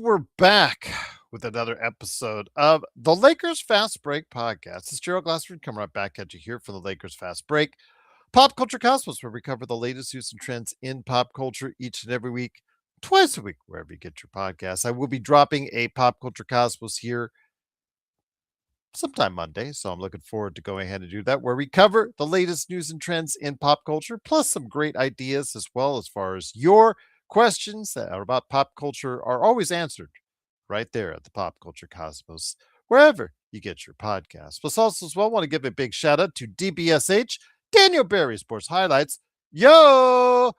we're back with another episode of the Lakers Fast Break podcast. It's Gerald Glassford coming right back at you here for the Lakers Fast Break Pop Culture Cosmos, where we cover the latest news and trends in pop culture each and every week, twice a week, wherever you get your podcasts. I will be dropping a Pop Culture Cosmos here sometime Monday, so I'm looking forward to going ahead and do that, where we cover the latest news and trends in pop culture, plus some great ideas as well as far as your questions that are about pop culture are always answered right there at the Pop Culture Cosmos, wherever you get your podcasts. Plus, also as well, want to give a big shout out to DBSH, Daniel Barry Sports Highlights. Yo!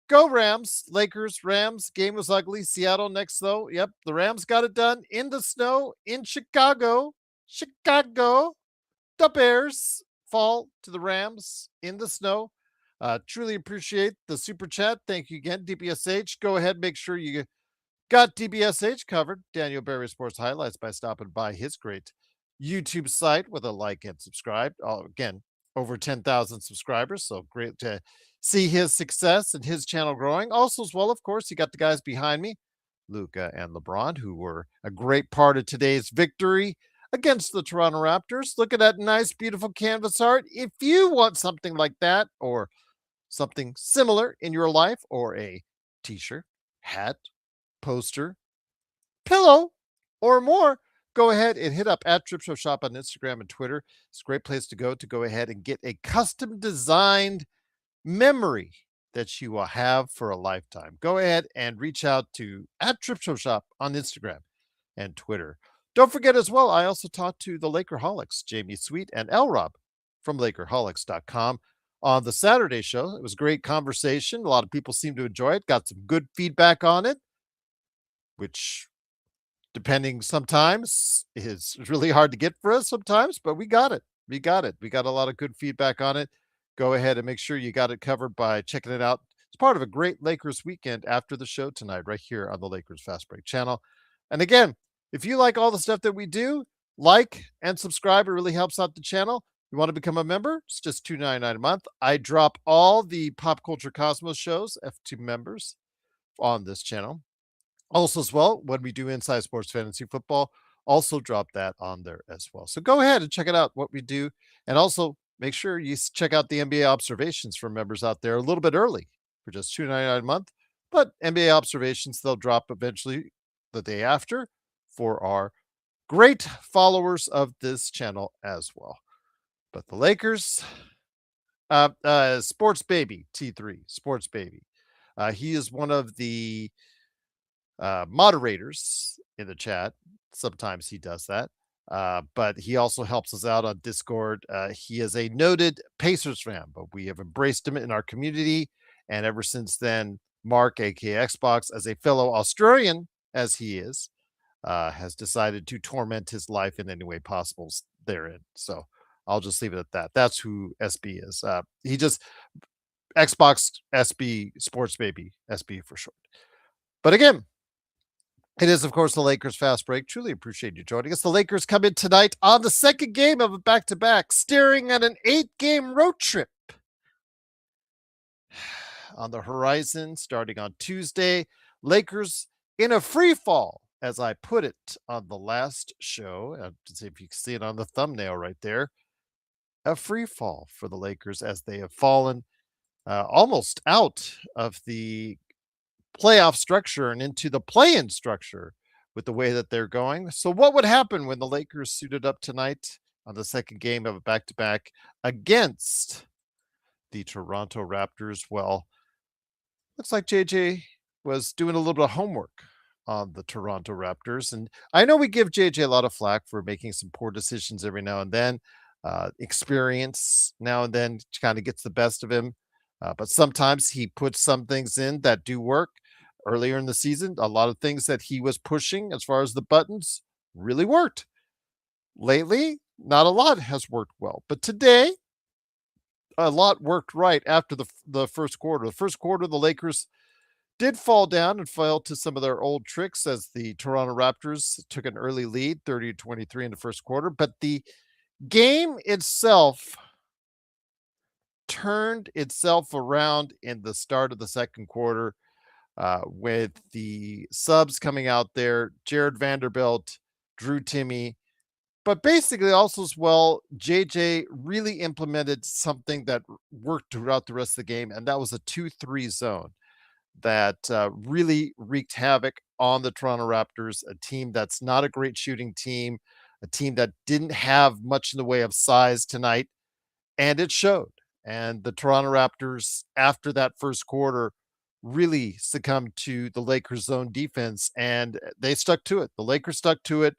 Go Rams, Lakers, Rams. Game was ugly. Seattle next, though. Yep, the Rams got it done in the snow in Chicago. Chicago. The Bears fall to the Rams in the snow. Truly appreciate the super chat. Thank you again, DBSH. Go ahead, make sure you got DBSH covered. Daniel Barry Sports Highlights by stopping by his great YouTube site with a like and subscribe. Again, over 10,000 subscribers. So great to see his success and his channel growing. Also, as well, of course, you got the guys behind me, Luka and LeBron, who were a great part of today's victory against the Toronto Raptors. Look at that nice, beautiful canvas art. If you want something like that or something similar in your life, or a t-shirt, hat, poster, pillow, or more, go ahead and hit up at Trip Show Shop on Instagram and Twitter. It's a great place to go ahead and get a custom designed memory that you will have for a lifetime. Go ahead and reach out to at Trip Show Shop on Instagram and Twitter. Don't forget as well, I also talked to the Lakerholics, Jamie Sweet and L Rob from Lakerholics.com on the Saturday show. It was a great conversation. A lot of people seemed to enjoy it, got some good feedback on it, which depending sometimes is really hard to get for us sometimes, but we got it. We got it. We got a lot of good feedback on it. Go ahead and make sure you got it covered by checking it out. It's part of a great Lakers weekend after the show tonight, right here on the Lakers Fast Break channel. And again, if you like all the stuff that we do, like and subscribe. It really helps out the channel. You want to become a member? It's just $2.99 a month. I drop all the Pop Culture Cosmos shows, F2 members, on this channel. Also, as well, when we do Inside Sports Fantasy Football, also drop that on there as well. So go ahead and check it out, what we do. And also make sure you check out the NBA observations for members out there a little bit early for just $2.99 a month. But NBA observations, they'll drop eventually the day after for our great followers of this channel as well. But the Lakers, Sports Baby T3, Sports Baby. He is one of the moderators in the chat. Sometimes he does that. But he also helps us out on Discord. He is a noted Pacers fan, but we have embraced him in our community. And ever since then, Mark, aka Xbox, as a fellow Australian as he is, has decided to torment his life in any way possible therein. So I'll just leave it at that. That's who SB is. He just Xbox SB Sports Baby, SB for short. But again, it is, of course, the Lakers Fast Break. Truly appreciate you joining us. The Lakers come in tonight on the second game of a back-to-back, staring at an 8-game road trip on the horizon starting on Tuesday. Lakers in a free fall, as I put it on the last show. To see if you can see it on the thumbnail right there. A free fall for the Lakers as they have fallen almost out of the playoff structure and into the play-in structure with the way that they're going. So what would happen when the Lakers suited up tonight on the second game of a back-to-back against the Toronto Raptors? Well, looks like JJ was doing a little bit of homework on the Toronto Raptors. And I know we give JJ a lot of flack for making some poor decisions every now and then. Experience now and then kind of gets the best of him. But sometimes he puts some things in that do work. Earlier in the season, a lot of things that he was pushing as far as the buttons really worked. Lately, not a lot has worked well. But today, a lot worked right after the first quarter. The first quarter, the Lakers did fall down and fell to some of their old tricks as the Toronto Raptors took an early lead, 30-23 in the first quarter. But the game itself turned itself around in the start of the second quarter. with the subs coming out there, Jared Vanderbilt, Drew Timmy, but basically also as well, JJ really implemented something that worked throughout the rest of the game, and that was a 2-3 zone that really wreaked havoc on the Toronto Raptors, a team that's not a great shooting team, a team that didn't have much in the way of size tonight, and it showed. And the Toronto Raptors, after that first quarter, really succumbed to the Lakers' zone defense, and they stuck to it. The Lakers stuck to it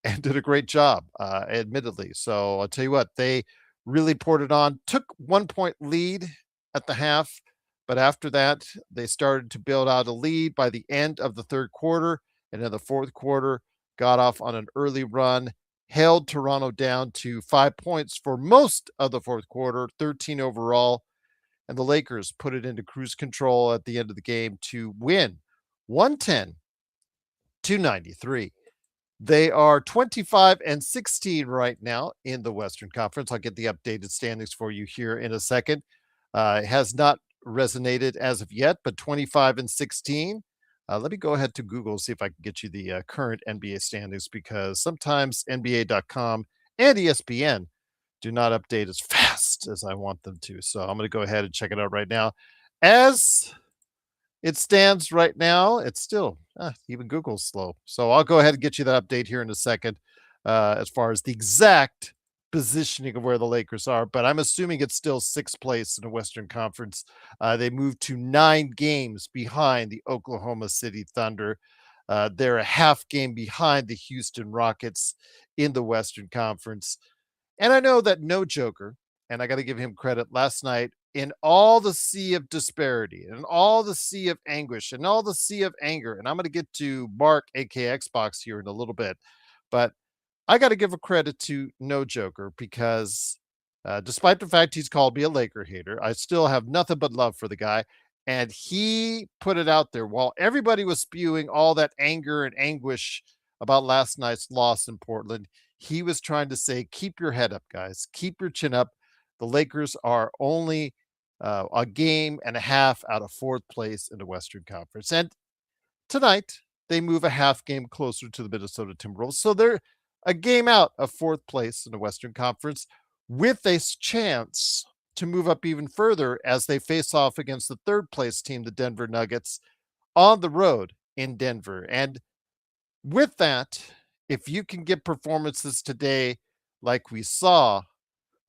and did a great job, admittedly. So I'll tell you what, they really poured it on, took 1 point lead at the half, but after that, they started to build out a lead by the end of the third quarter. And in the fourth quarter, got off on an early run, held Toronto down to 5 points for most of the fourth quarter, 13 overall. And the Lakers put it into cruise control at the end of the game to win 110-93. They are 25-16 right now in the Western Conference. I'll get the updated standings for you here in a second. It has not resonated as of yet, but 25-16. Let me go ahead to Google, see if I can get you the current NBA standings, because sometimes NBA.com and ESPN do not update as fast as I want them to. So I'm going to go ahead and check it out right now. As it stands right now, it's still even Google's slow. So I'll go ahead and get you that update here in a second, as far as the exact positioning of where the Lakers are. But I'm assuming it's still sixth place in the Western Conference. They moved to 9 games behind the Oklahoma City Thunder. They're a half game behind the Houston Rockets in the Western Conference. And I know that no Joker, and I got to give him credit, last night, in all the sea of disparity and all the sea of anguish and all the sea of anger, and I'm going to get to Mark, aka Xbox, here in a little bit, but I got to give a credit to No Joker, because despite the fact he's called me a Laker hater, I still have nothing but love for the guy. And he put it out there while everybody was spewing all that anger and anguish about last night's loss in Portland. He was trying to say, keep your head up, guys. Keep your chin up. The Lakers are only a game and a half out of fourth place in the Western Conference. And tonight, they move a half game closer to the Minnesota Timberwolves. So they're a game out of fourth place in the Western Conference, with a chance to move up even further as they face off against the third place team, the Denver Nuggets, on the road in Denver. And with that, if you can get performances today like we saw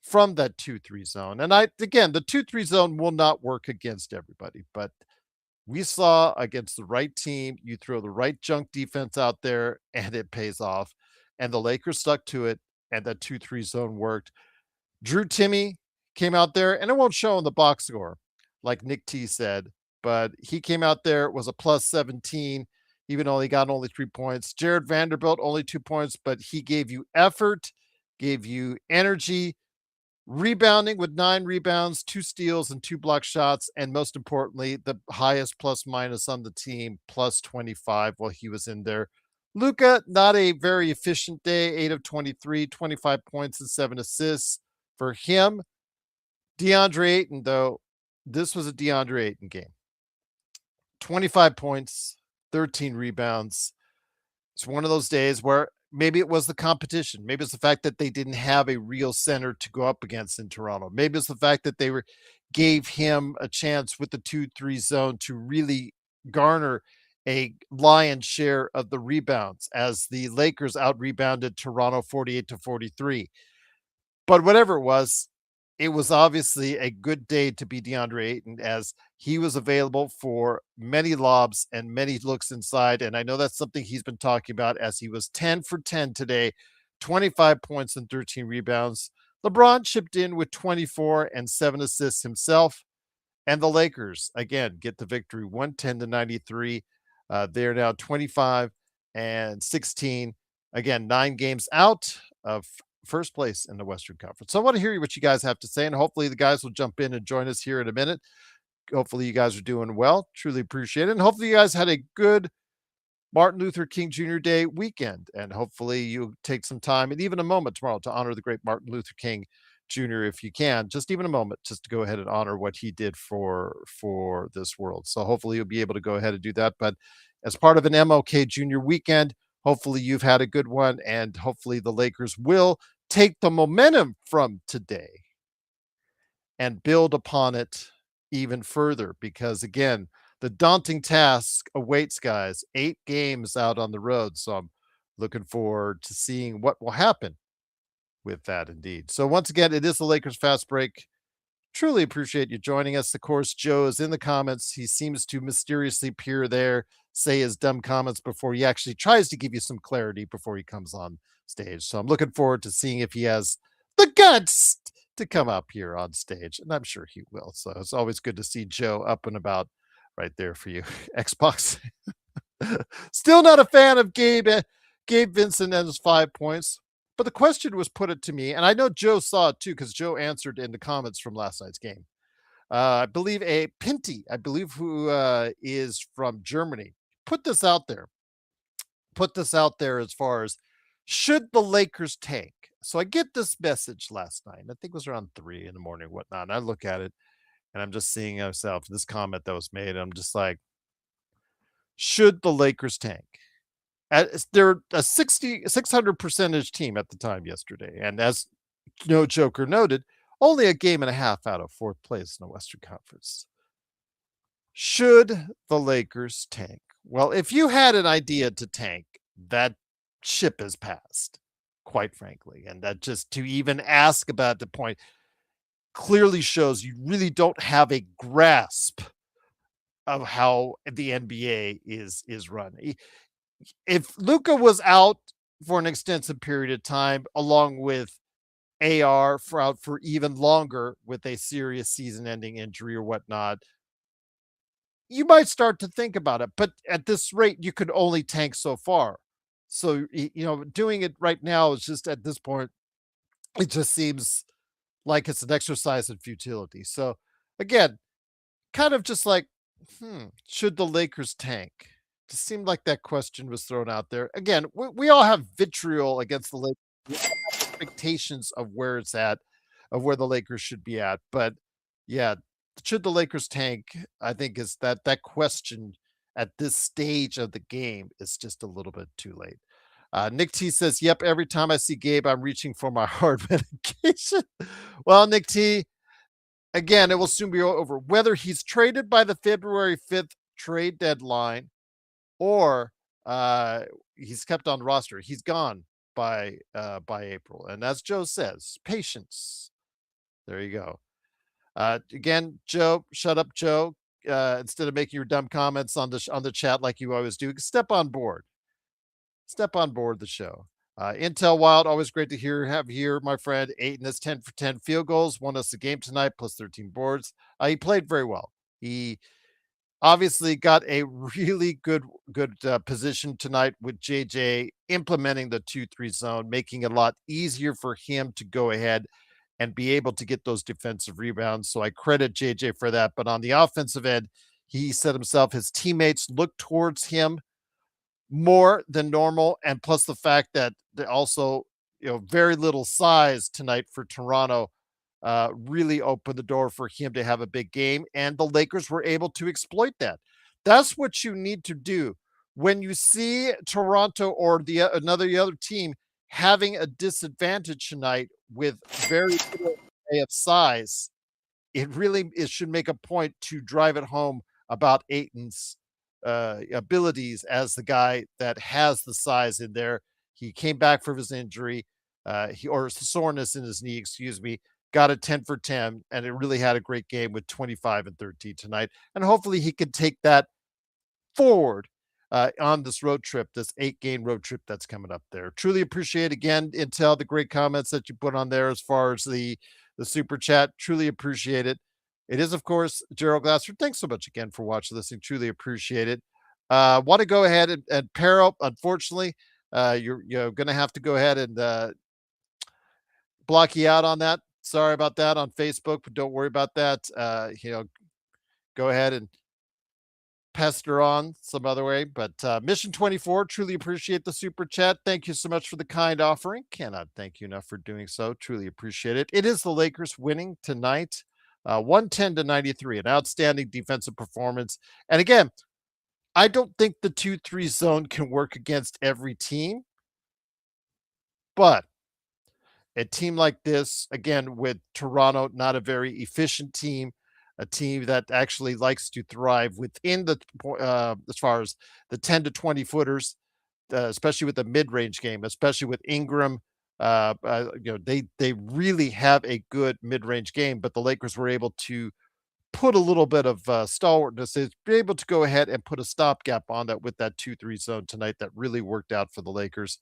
from that 2-3 zone, and again, the 2-3 zone will not work against everybody, but we saw against the right team, you throw the right junk defense out there and it pays off. And the Lakers stuck to it, and that 2-3 zone worked. Drew Timmy came out there, and it won't show in the box score, like Nick T said, but he came out there, was a plus 17, even though he got only 3 points. Jared Vanderbilt, only 2 points, but he gave you effort, gave you energy, rebounding with 9 rebounds, 2 steals, and 2 block shots. And most importantly, the highest plus minus on the team, plus 25 while he was in there. Luka, not a very efficient day, 8 of 23, 25 points and 7 assists for him. Deandre Ayton, though, this was a Deandre Ayton game. 25 points, 13 rebounds. It's one of those days where maybe it was the competition. Maybe it's the fact that they didn't have a real center to go up against in Toronto. Maybe it's the fact that they gave him a chance with the 2-3 zone to really garner a lion's share of the rebounds, as the Lakers out rebounded Toronto 48-43. But whatever it was obviously a good day to be Deandre Ayton, as he was available for many lobs and many looks inside. And I know that's something he's been talking about, as he was 10 for 10 today, 25 points and 13 rebounds. LeBron chipped in with 24 and 7 assists himself. And the Lakers, again, get the victory 110-93. They're now 25-16. Again, 9 games out of first place in the Western Conference. So I want to hear what you guys have to say, and hopefully the guys will jump in and join us here in a minute. Hopefully you guys are doing well. Truly appreciate it. And hopefully you guys had a good Martin Luther King Jr. Day weekend. And hopefully you take some time and even a moment tomorrow to honor the great Martin Luther King Jr. if you can, just even a moment, just to go ahead and honor what he did for this world. So hopefully you'll be able to go ahead and do that. But as part of an MLK Jr. weekend, hopefully you've had a good one, and hopefully the Lakers will take the momentum from today and build upon it even further. Because again, the daunting task awaits, guys. 8 games out on the road. So I'm looking forward to seeing what will happen with that indeed. So once again, it is the Lakers Fast Break. Truly appreciate you joining us. Of course, Joe is in the comments. He seems to mysteriously appear there, say his dumb comments before he actually tries to give you some clarity before he comes on stage. So I'm looking forward to seeing if he has the guts to come up here on stage, and I'm sure he will. So it's always good to see Joe up and about right there for you. Xbox. Still not a fan of Gabe Vincent and his 5 points. But the question was put it to me, and I know Joe saw it too because Joe answered in the comments from last night's game. I believe a Pinty, I believe who is from Germany, put this out there. Put this out there as far as should the Lakers tank? So I get this message last night. I think it was around 3 in the morning, whatnot. And I look at it and I'm just seeing myself this comment that was made. And I'm just like, should the Lakers tank? They're a 600 percentage team at the time yesterday. And as No Joker noted, only a game and a half out of fourth place in the Western Conference. Should the Lakers tank? Well, if you had an idea to tank, that ship has passed, quite frankly. And that just to even ask about the point clearly shows you really don't have a grasp of how the NBA is run. If Luka was out for an extensive period of time, along with AR for out for even longer with a serious season-ending injury or whatnot, you might start to think about it. But at this rate, you could only tank so far. So doing it right now is just at this point, it just seems like it's an exercise in futility. So again, kind of just like, should the Lakers tank? Just seemed like that question was thrown out there. Again, we all have vitriol against the Lakers. We all have expectations of where it's at, of where the Lakers should be at. But yeah, should the Lakers tank? I think is that question at this stage of the game is just a little bit too late. Nick T says, "Yep, every time I see Gabe, I'm reaching for my hard medication." Well, Nick T, again, it will soon be over. Whether he's traded by the February 5th trade deadline or he's kept on the roster, he's gone by April. And as Joe says, patience. There you go. Again, Joe, shut up, Joe. Instead of making your dumb comments on the chat like you always do, step on board. Step on board the show. Intel Wild, always great to have here, my friend. 8 in his 10 for 10 field goals, won us the game tonight, plus 13 boards. He played very well. He obviously got a really good position tonight with JJ implementing the 2-3 zone, making it a lot easier for him to go ahead and be able to get those defensive rebounds. So I credit JJ for that. But on the offensive end, he said himself, his teammates looked towards him more than normal, and plus the fact that they also, very little size tonight for Toronto really opened the door for him to have a big game, and the Lakers were able to exploit that. That's what you need to do when you see Toronto or the other team having a disadvantage tonight with very little of size. It should make a point to drive it home about Aiton's abilities as the guy that has the size in there. He came back from his injury, or soreness in his knee, excuse me, got a 10 for 10, and it really had a great game with 25 and 13 tonight. And hopefully he can take that forward on this road trip, this 8-game road trip that's coming up there. Truly appreciate again, Intel, the great comments that you put on there as far as the super chat. Truly appreciate it. It is, of course, Gerald Glasser. Thanks so much again for watching, listening. Truly appreciate it. Want to go ahead and pair up. Unfortunately, you're going to have to go ahead and block you out on that. Sorry about that on Facebook, but don't worry about that. Go ahead and pester on some other way. But Mission 24, truly appreciate the super chat. Thank you so much for the kind offering. Cannot thank you enough for doing so. Truly appreciate it. It is the Lakers winning tonight, 110-93, an outstanding defensive performance. And again, I don't think the 2-3 zone can work against every team, but a team like this, again, with Toronto, not a very efficient team, a team that actually likes to thrive within the as far as the 10 to 20 footers, especially with the mid-range game, especially with Ingram. They really have a good mid-range game, but the Lakers were able to put a little bit of stalwartness is be able to go ahead and put a stopgap on that with that 2-3 zone tonight that really worked out for the Lakers.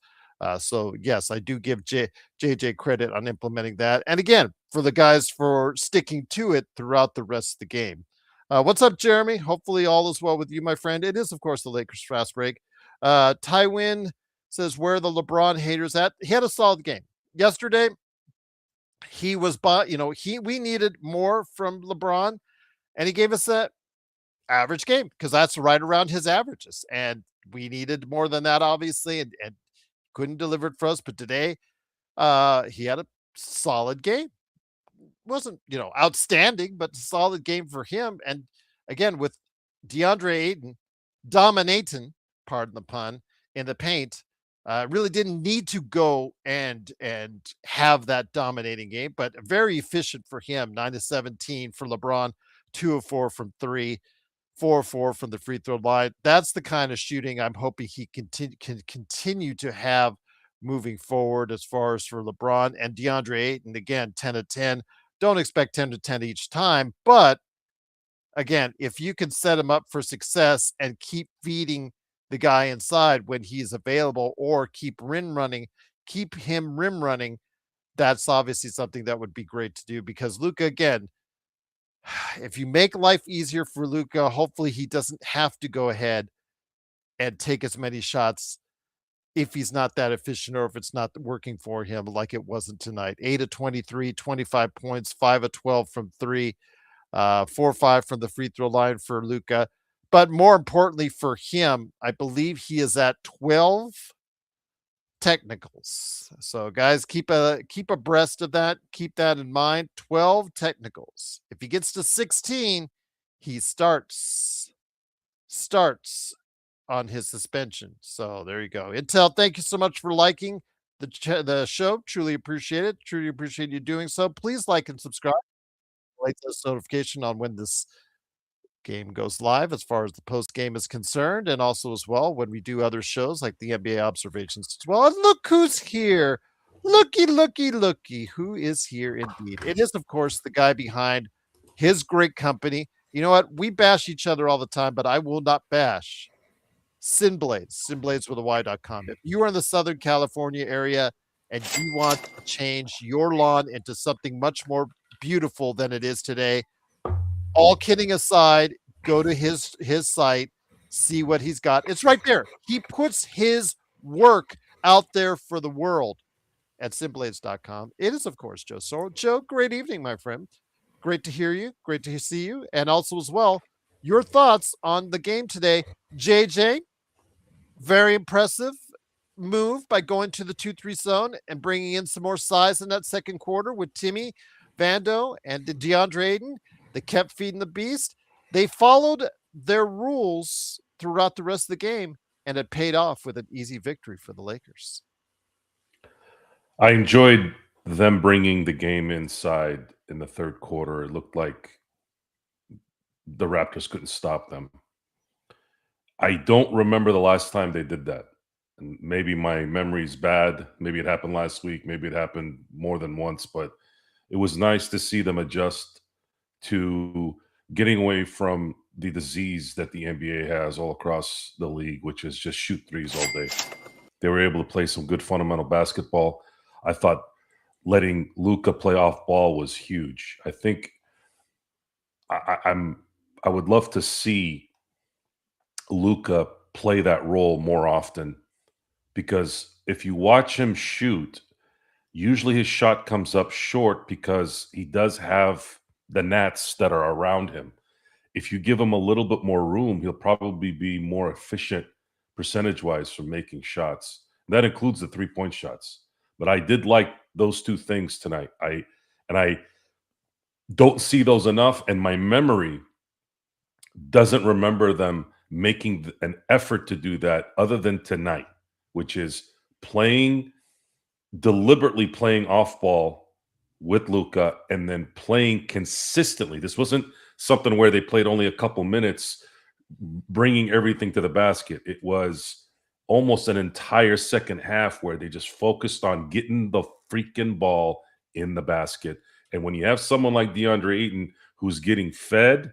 So yes, I do give JJ credit on implementing that. And again, for the guys for sticking to it throughout the rest of the game. What's up, Jeremy? Hopefully all is well with you, my friend. It is, of course, the Lakers fast break. Tywin says, where are the LeBron haters at? He had a solid game. Yesterday, he was we needed more from LeBron, and he gave us a average game because that's right around his averages. And we needed more than that, obviously, and couldn't deliver it for us. But today, he had a solid game. Wasn't, outstanding, but solid game for him. And again, with Deandre Ayton dominating, pardon the pun, in the paint, really didn't need to go and have that dominating game, but very efficient for him. 9 to 17 for LeBron, 2 of 4 from three, 4 of 4 from the free throw line. That's the kind of shooting I'm hoping he can continue to have moving forward as far as for LeBron and DeAndre Ayton. Again, 10 of 10. Don't expect 10 to 10 each time, but again, if you can set him up for success and keep feeding the guy inside when he's available, or keep him rim running, that's obviously something that would be great to do because Luka, again, if you make life easier for Luka, hopefully he doesn't have to go ahead and take as many shots if he's not that efficient or if it's not working for him like it wasn't tonight. 8 of 23, 25 points, 5 of 12 from three, 4 or 5 from the free throw line for Luka. But more importantly for him, I believe he is at 12 technicals. So guys, keep abreast of that. Keep that in mind. 12 technicals. If he gets to 16, he starts on his suspension. So there you go. Intel, thank you so much for liking the show. Truly appreciate it. Truly appreciate you doing so. Please like and subscribe. Latest notification on when this game goes live as far as the post game is concerned, and also as well when we do other shows like the NBA observations as well. And look who's here. Looky, who is here indeed. It is, of course, the guy behind his great company. You know what? We bash each other all the time, but I will not bash Sinblades with a Y.com. If you are in the Southern California area and you want to change your lawn into something much more beautiful than it is today, all kidding aside, go to his site, see what he's got. It's right there. He puts his work out there for the world at simblades.com. It is, of course, Joe Sorrell. Joe, great evening, my friend. Great to hear you. Great to see you. And also, as well, your thoughts on the game today. JJ, very impressive move by going to the 2-3 zone and bringing in some more size in that second quarter with Timmy, Vando, and DeAndre Ayton. They kept feeding the beast. They followed their rules throughout the rest of the game, and it paid off with an easy victory for the Lakers. I enjoyed them bringing the game inside in the third quarter. It looked like the Raptors couldn't stop them. I don't remember the last time they did that. And maybe my memory's bad. Maybe it happened last week. Maybe it happened more than once. But it was nice to see them adjust to getting away from the disease that the NBA has all across the league, which is just shoot threes all day. They were able to play some good fundamental basketball. I thought letting Luka play off ball was huge. I think I would love to see Luka play that role more often, because if you watch him shoot, usually his shot comes up short because he does have the gnats that are around him. If you give him a little bit more room, he'll probably be more efficient percentage-wise for making shots. That includes the three-point shots. But I did like those two things tonight. I don't see those enough, and my memory doesn't remember them making an effort to do that other than tonight, which is playing deliberately playing off ball with Luka and then playing consistently. This wasn't something where they played only a couple minutes, bringing everything to the basket. It was almost an entire second half where they just focused on getting the freaking ball in the basket. And when you have someone like DeAndre Ayton who's getting fed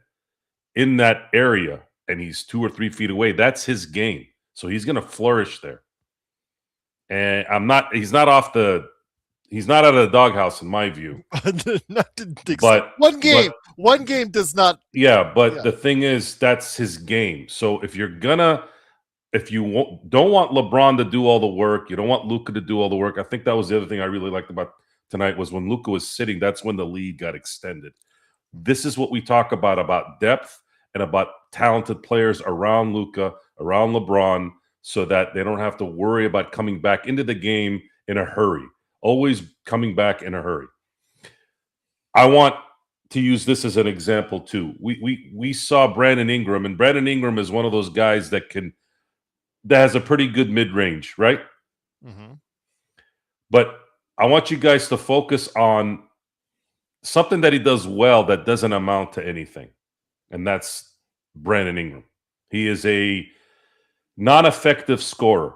in that area and he's 2 or 3 feet away, that's his game. So he's going to flourish there. And he's not out of the doghouse in my view. But one game does not. Yeah, but the thing is, that's his game. So if you don't want LeBron to do all the work, you don't want Luka to do all the work. I think that was the other thing I really liked about tonight was when Luka was sitting, that's when the lead got extended. This is what we talk about depth and about talented players around Luka, around LeBron, so that they don't have to worry about coming back into the game in a hurry. Always coming back in a hurry. I want to use this as an example too. We saw Brandon Ingram, and Brandon Ingram is one of those guys that has a pretty good mid-range, right? Mm-hmm. But I want you guys to focus on something that he does well that doesn't amount to anything, and that's Brandon Ingram. He is a non-effective scorer.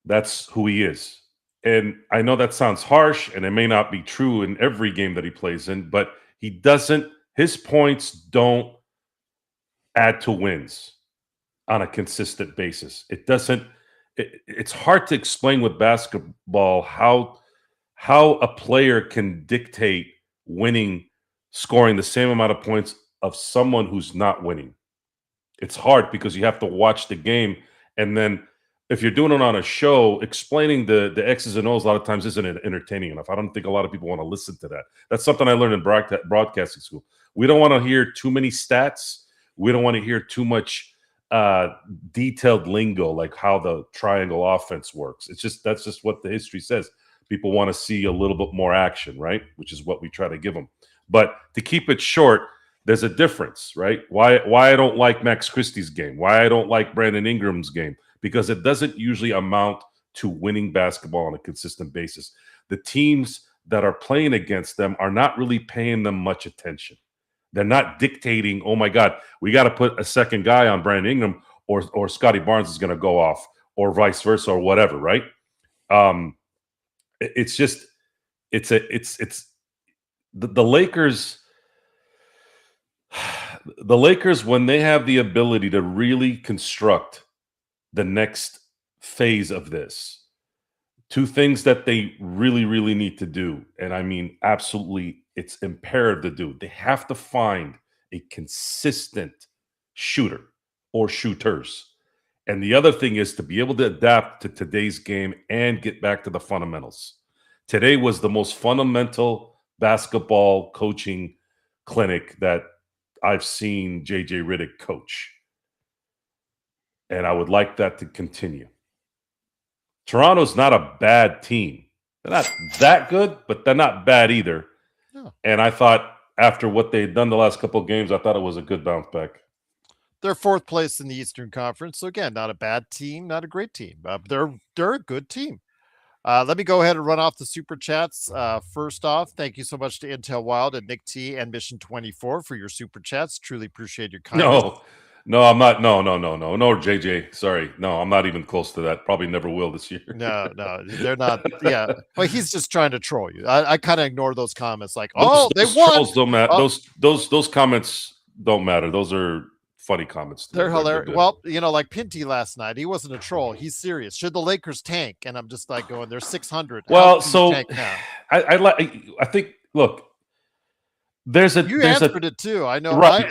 That's who he is. And I know that sounds harsh, and it may not be true in every game that he plays in, but his points don't add to wins on a consistent basis. It's hard to explain with basketball how a player can dictate scoring the same amount of points of someone who's not winning. It's hard because you have to watch the game, and then if you're doing it on a show, explaining the X's and O's a lot of times isn't entertaining enough. I don't think a lot of people want to listen to that. That's something I learned in broadcasting school. We don't want to hear too many stats. We don't want to hear too much detailed lingo, like how the triangle offense works. That's just what the history says. People want to see a little bit more action, right? Which is what we try to give them. But to keep it short, there's a difference, right? Why I don't like Max Christie's game, why I don't like Brandon Ingram's game, because it doesn't usually amount to winning basketball on a consistent basis. The teams that are playing against them are not really paying them much attention. They're not dictating, oh my God, we got to put a second guy on Brandon Ingram or Scotty Barnes is going to go off or vice versa or whatever, right? It's the Lakers. The Lakers, when they have the ability to really construct the next phase of this, two things that they really, really need to do, and I mean, absolutely, it's imperative to do. They have to find a consistent shooter or shooters. And the other thing is to be able to adapt to today's game and get back to the fundamentals. Today was the most fundamental basketball coaching clinic that I've seen JJ Redick coach. And I would like that to continue. Toronto's not a bad team. They're not that good, but they're not bad either. No. And I thought after what they'd done the last couple of games, I thought it was a good bounce back. They're fourth place in the Eastern Conference. So again, not a bad team, not a great team. They're a good team. Let me go ahead and run off the super chats. First off, thank you so much to Intel Wild and Nick T and Mission 24 for your super chats. Truly appreciate your kindness. No, I'm not. No, JJ. Sorry. No, I'm not even close to that. Probably never will this year. No, they're not. Yeah. Well, he's just trying to troll you. I kind of ignore those comments like, they won. Trolls don't matter. Those comments don't matter. Those are funny comments. They're hilarious. Well, like Pinty last night, he wasn't a troll. He's serious. Should the Lakers tank? And I'm just like going, they're 600. Well, so I think, look, you answered it too. I know. Right.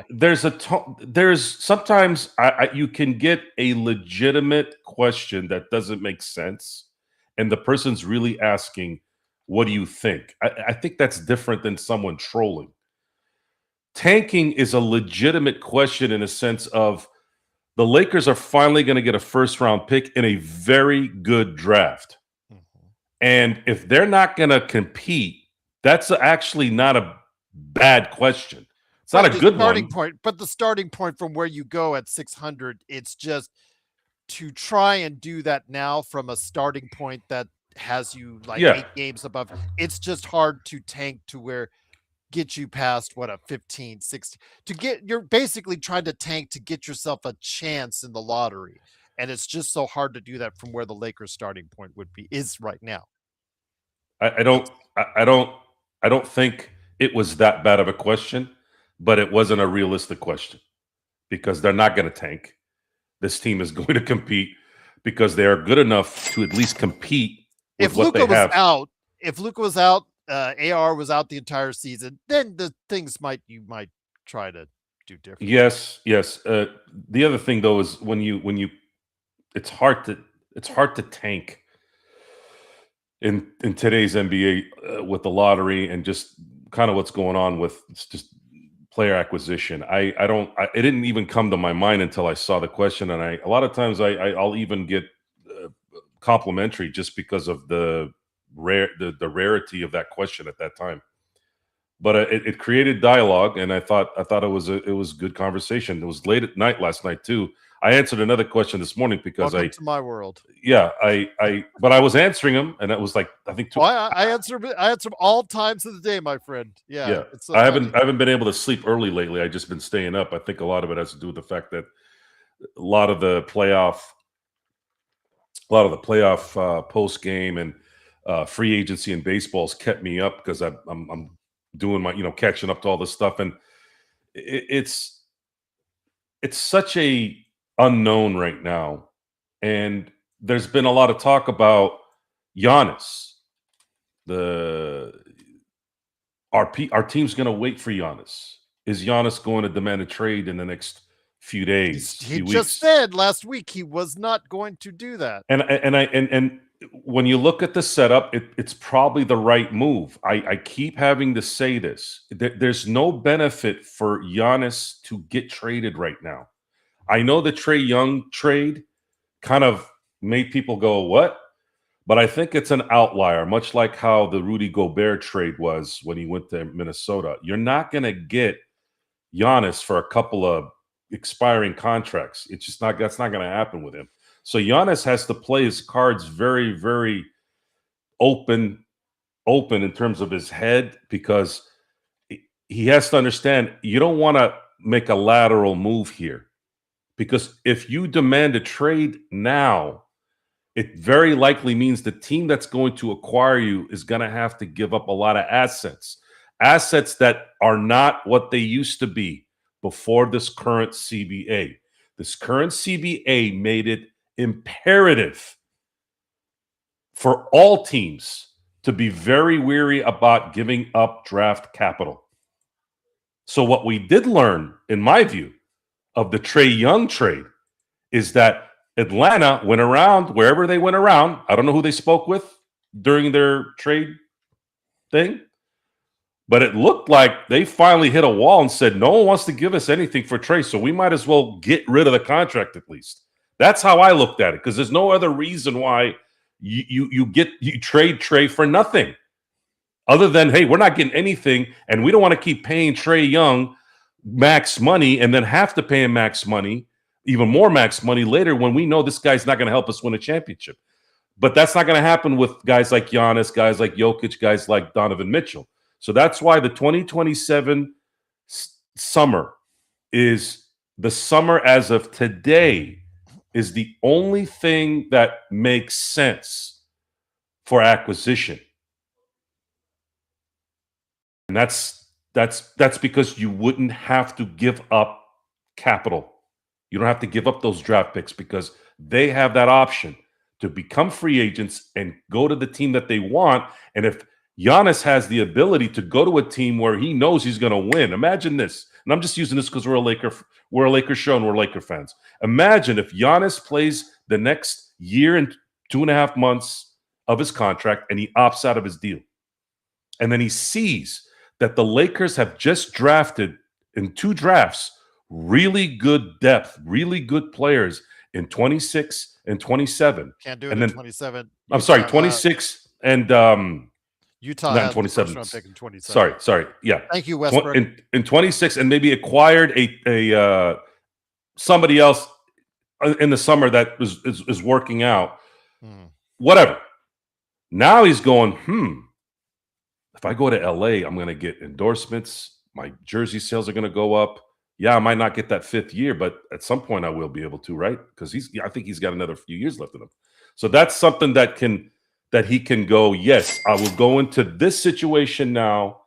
There's a tone. There's sometimes you can get a legitimate question that doesn't make sense, and the person's really asking, "What do you think?" I think that's different than someone trolling. tanking is a legitimate question in a sense of the Lakers are finally going to get a first-round pick in a very good draft. Mhm. And if they're not going to compete, that's actually not a bad question. It's not Right, a the good starting one. point, but the starting point from where you go at 600, it's just to try and do that now from a starting point that has you like Yeah. 8 games above. It's just hard to tank to where get you past what a 15, 16 to get you're basically trying to tank to get yourself a chance in the lottery. And it's just so hard to do that from where the Lakers starting point would be is right now. I don't It's I don't I don't think it was that bad of a question, but it wasn't a realistic question because they're not going to tank. This team is going to compete because they are good enough to at least compete with if what Luka they was have. out, if Luka was out, AR was out the entire season, then the things you might try to do differently. Yes, yes. The other thing though is when you it's hard to tank in today's NBA with the lottery and just kind of what's going on with just player acquisition. It didn't even come to my mind until I saw the question, and a lot of times I'll even get uh, complimentary just because of the rarity of that question at that time. But it created dialogue, and I thought it was good conversation. It was late at night last night too. I answered another question this morning because Welcome to my world. but I was answering them, and it was like I think Oh, two. I answer all times of the day, my friend. Yeah, Yeah, it's so funny. I haven't been able to sleep early lately. I just been staying up. I think a lot of it has to do with the fact that a lot of the playoff, post game and free agency in baseball's kept me up because I'm doing my catching up to all this stuff, and it's such a unknown right now, and there's been a lot of talk about Giannis. The our team's going to wait for Giannis. Is Giannis going to demand a trade in the next few days, He few just weeks? said last week he was not going to do that. And when you look at the setup, it's probably the right move. I keep having to say this. There's no benefit for Giannis to get traded right now. I know the Trey Young trade kind of made people go, "What?" But I think it's an outlier, much like how the Rudy Gobert trade was when he went to Minnesota. You're not going to get Giannis for a couple of expiring contracts. It's just not that's not going to happen with him. So Giannis has to play his cards very, very open, open in terms of his head because he has to understand you don't want to make a lateral move here because if you demand a trade now, it very likely means the team that's going to acquire you is going to have to give up a lot of assets that are not what they used to be before this current CBA. This current CBA made it imperative for all teams to be very weary about giving up draft capital. So, what we did learn, in my view, of the Trey Young trade is that Atlanta went around wherever they went around. I don't know who they spoke with during their trade thing, but it looked like they finally hit a wall and said, no one wants to give us anything for Trey, so we might as well get rid of the contract at least. That's how I looked at it because there's no other reason why you trade Trey for nothing other than, hey, we're not getting anything and we don't want to keep paying Trey Young max money and then have to pay him max money, even more max money later when we know this guy's not going to help us win a championship. But that's not going to happen with guys like Giannis, guys like Jokic, guys like Donovan Mitchell. So that's why the 2027 summer is the summer as of today is the only thing that makes sense for acquisition. And that's because you wouldn't have to give up capital. You don't have to give up those draft picks because they have that option to become free agents and go to the team that they want. And if Giannis has the ability to go to a team where he knows he's going to win, imagine this. And I'm just using this because we're a Lakers show and we're Laker fans. Imagine if Giannis plays the next year and 2.5 months of his contract and he opts out of his deal. And then he sees that the Lakers have just drafted in 2 drafts, really good depth, really good players in 26 and 27. Can't do it And in then 27. I'm sorry, Utah, 26 and Utah not in has the first 27. round pick in 27. Sorry. Yeah. Thank you, Westbrook. In 26 and maybe acquired a somebody else in the summer that is working out. Whatever. Now he's going, if I go to LA, I'm going to get endorsements. My jersey sales are going to go up. Yeah, I might not get that 5th year, but at some point I will be able to, right? Because I think he's got another few years left in him. So that's something that he can go, yes, I will go into this situation now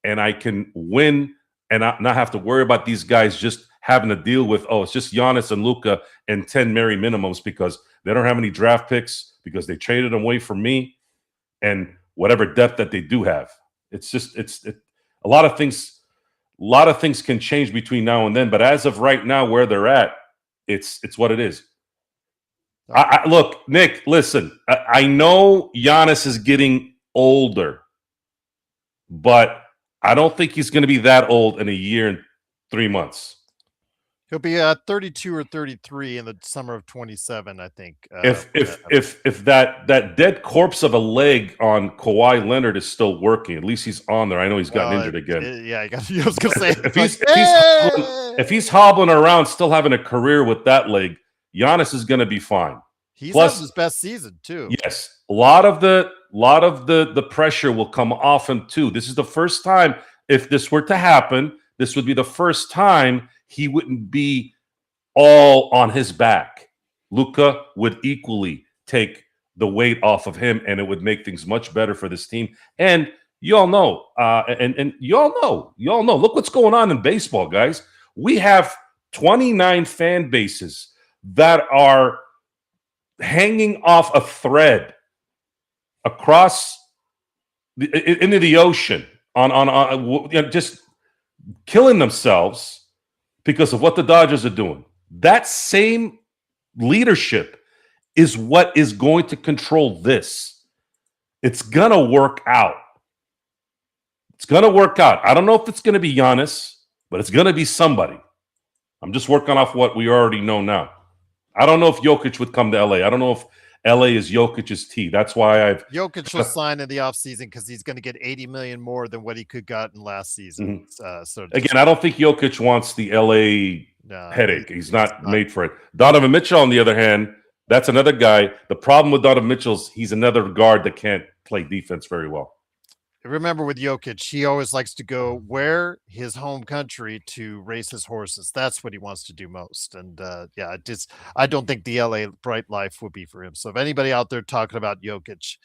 and I can win and not have to worry about these guys just having to deal with, it's just Giannis and Luka and 10 merry minimums because they don't have any draft picks because they traded them away from me and whatever depth that they do have. It's just a lot of things can change between now and then, but as of right now where they're at, it's what it is. Look, Nick, listen, I know Giannis is getting older, but I don't think he's going to be that old in a year and 3 months. He'll be 32 or 33 in the summer of 27, I think. If that dead corpse of a leg on Kawhi Leonard is still working, at least he's on there. I know he's gotten injured again. I was going to say. If he's hobbling around, still having a career with that leg, Giannis is going to be fine. He's having his best season too. Yes, a lot of the pressure will come off him too. This is the first time, if this were to happen, this would be the first time he wouldn't be all on his back. Luka would equally take the weight off of him, and it would make things much better for this team. And you all know, and you all know. Look what's going on in baseball, guys. We have 29 fan bases that are hanging off a thread across into the ocean on just killing themselves because of what the Dodgers are doing. That same leadership is what is going to control this. It's going to work out. It's going to work out. I don't know if it's going to be Giannis, but it's going to be somebody. I'm just working off what we already know now. I don't know if Jokic would come to LA. I don't know if LA is Jokic's T. That's why Jokic will sign in the offseason because he's going to get $80 million more than what he could gotten last season. Again, I don't think Jokic wants the LA headache. He's not made for it. Donovan Mitchell, on the other hand, that's another guy. The problem with Donovan Mitchell's he's another guard that can't play defense very well. Remember with Jokic, he always likes to go where his home country to race his horses. That's what he wants to do most. And I don't think the LA bright life would be for him. So if anybody out there talking about Jokic,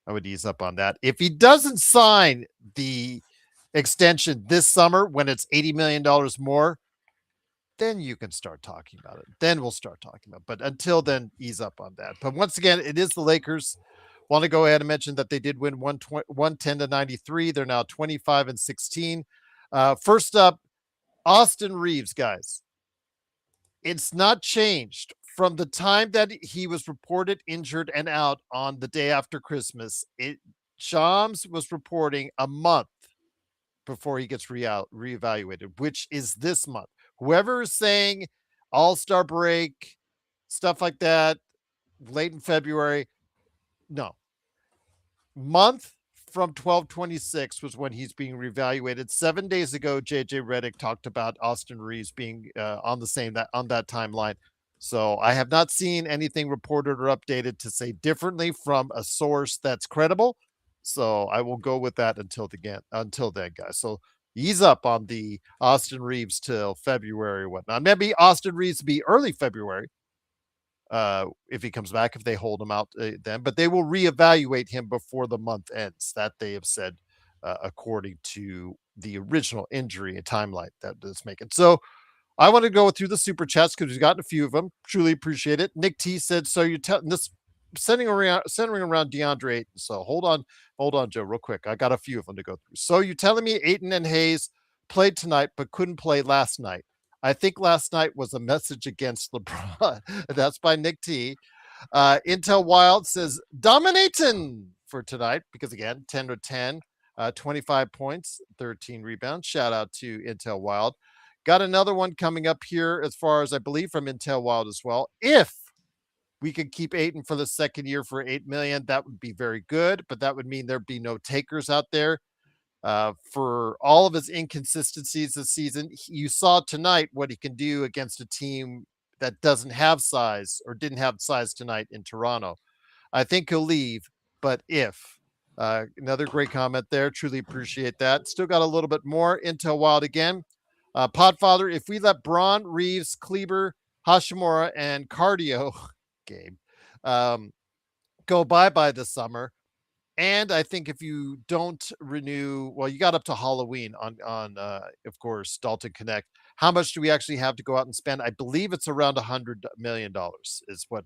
I would ease up on that. If he doesn't sign the extension this summer when it's $80 million more, then you can start talking about it. Then we'll start talking about it. But until then, ease up on that. But once again, it is the Lakers. Want to go ahead and mention that they did win 110-93. They're now 25-16. First up, Austin Reeves, guys. It's not changed from the time that he was reported injured and out on the day after Christmas. Shams was reporting a month before he gets reevaluated, which is this month. Whoever is saying All-Star break, stuff like that, late in February, no. Month from 12/26 was when he's being reevaluated. 7 days ago, JJ Redick talked about Austin Reeves being on that timeline. So I have not seen anything reported or updated to say differently from a source that's credible. So I will go with that until then, guys. So ease up on the Austin Reeves till February or whatnot. Maybe Austin Reeves be early February. If he comes back, if they hold him out then, but they will reevaluate him before the month ends. That they have said, according to the original injury timeline that's making. So I want to go through the super chats because we've gotten a few of them. Truly appreciate it. Nick T said, "So you're this centering around Deandre Ayton." So hold on, Joe, real quick. I got a few of them to go through. So you're telling me Ayton and Hayes played tonight but couldn't play last night? I think last night was a message against LeBron. That's by Nick T. Intel Wild says, dominating for tonight, because again, 10-10. 25 points, 13 rebounds. Shout out to Intel Wild. Got another one coming up here, as far as I believe, from Intel Wild as well. If we could keep Ayton for the second year for 8 million, that would be very good, but that would mean there'd be no takers out there. For all of his inconsistencies this season, you saw tonight what he can do against a team that doesn't have size or didn't have size tonight in Toronto. I think he'll leave, but if. Another great comment there. Truly appreciate that. Still got a little bit more. Intel Wild again. Podfather, if we let Braun, Reeves, Kleber, Hashimura, and Cardio game go bye-bye this summer, and I think if you don't renew, well, you got up to Halloween on of course, Dalton Connect. How much do we actually have to go out and spend? I believe it's around $100 million is what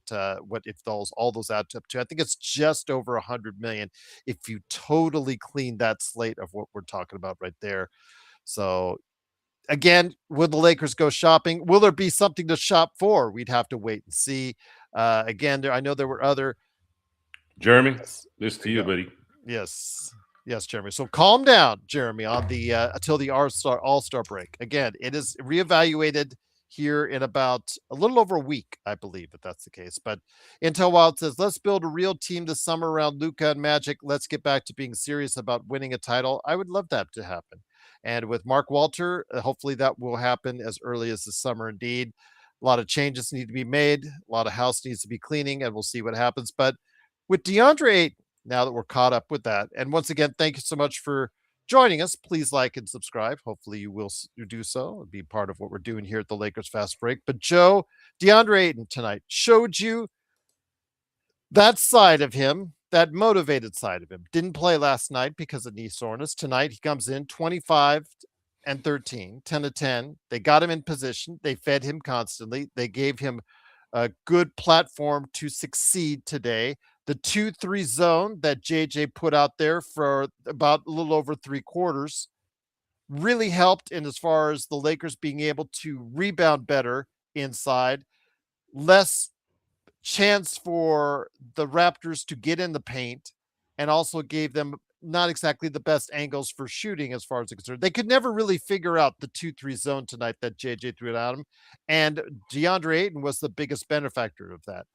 if those all those add up to. I think it's just over 100 million if you totally clean that slate of what we're talking about right there. So again, will the Lakers go shopping? Will there be something to shop for? We'd have to wait and see. Again, I know there were other. Jeremy, Yes, this there to you you, go. buddy. Yes. Yes, Jeremy. So calm down, Jeremy, on the until the All-Star break. Again, it is reevaluated here in about a little over a week, I believe, if that's the case. But Intel Wild says, let's build a real team this summer around Luka and Magic. Let's get back to being serious about winning a title. I would love that to happen. And with Mark Walter, hopefully that will happen as early as the summer indeed. A lot of changes need to be made. A lot of house needs to be cleaning, and we'll see what happens. But with Deandre, now that we're caught up with that. And once again, thank you so much for joining us. Please like and subscribe. Hopefully you will do so and be part of what we're doing here at the Lakers Fast Break. But Joe, Deandre Ayton tonight showed you that side of him, that motivated side of him. Didn't play last night because of knee soreness. Tonight he comes in 25 and 13, 10 to 10. They got him in position. They fed him constantly. They gave him a good platform to succeed today. The 2-3 zone that JJ put out there for about a little over 3/4 really helped in as far as the Lakers being able to rebound better inside, less chance for the Raptors to get in the paint, and also gave them not exactly the best angles for shooting as far as it's concerned. They could never really figure out the 2-3 zone tonight that JJ threw at him, and Deandre Ayton was the biggest benefactor of that.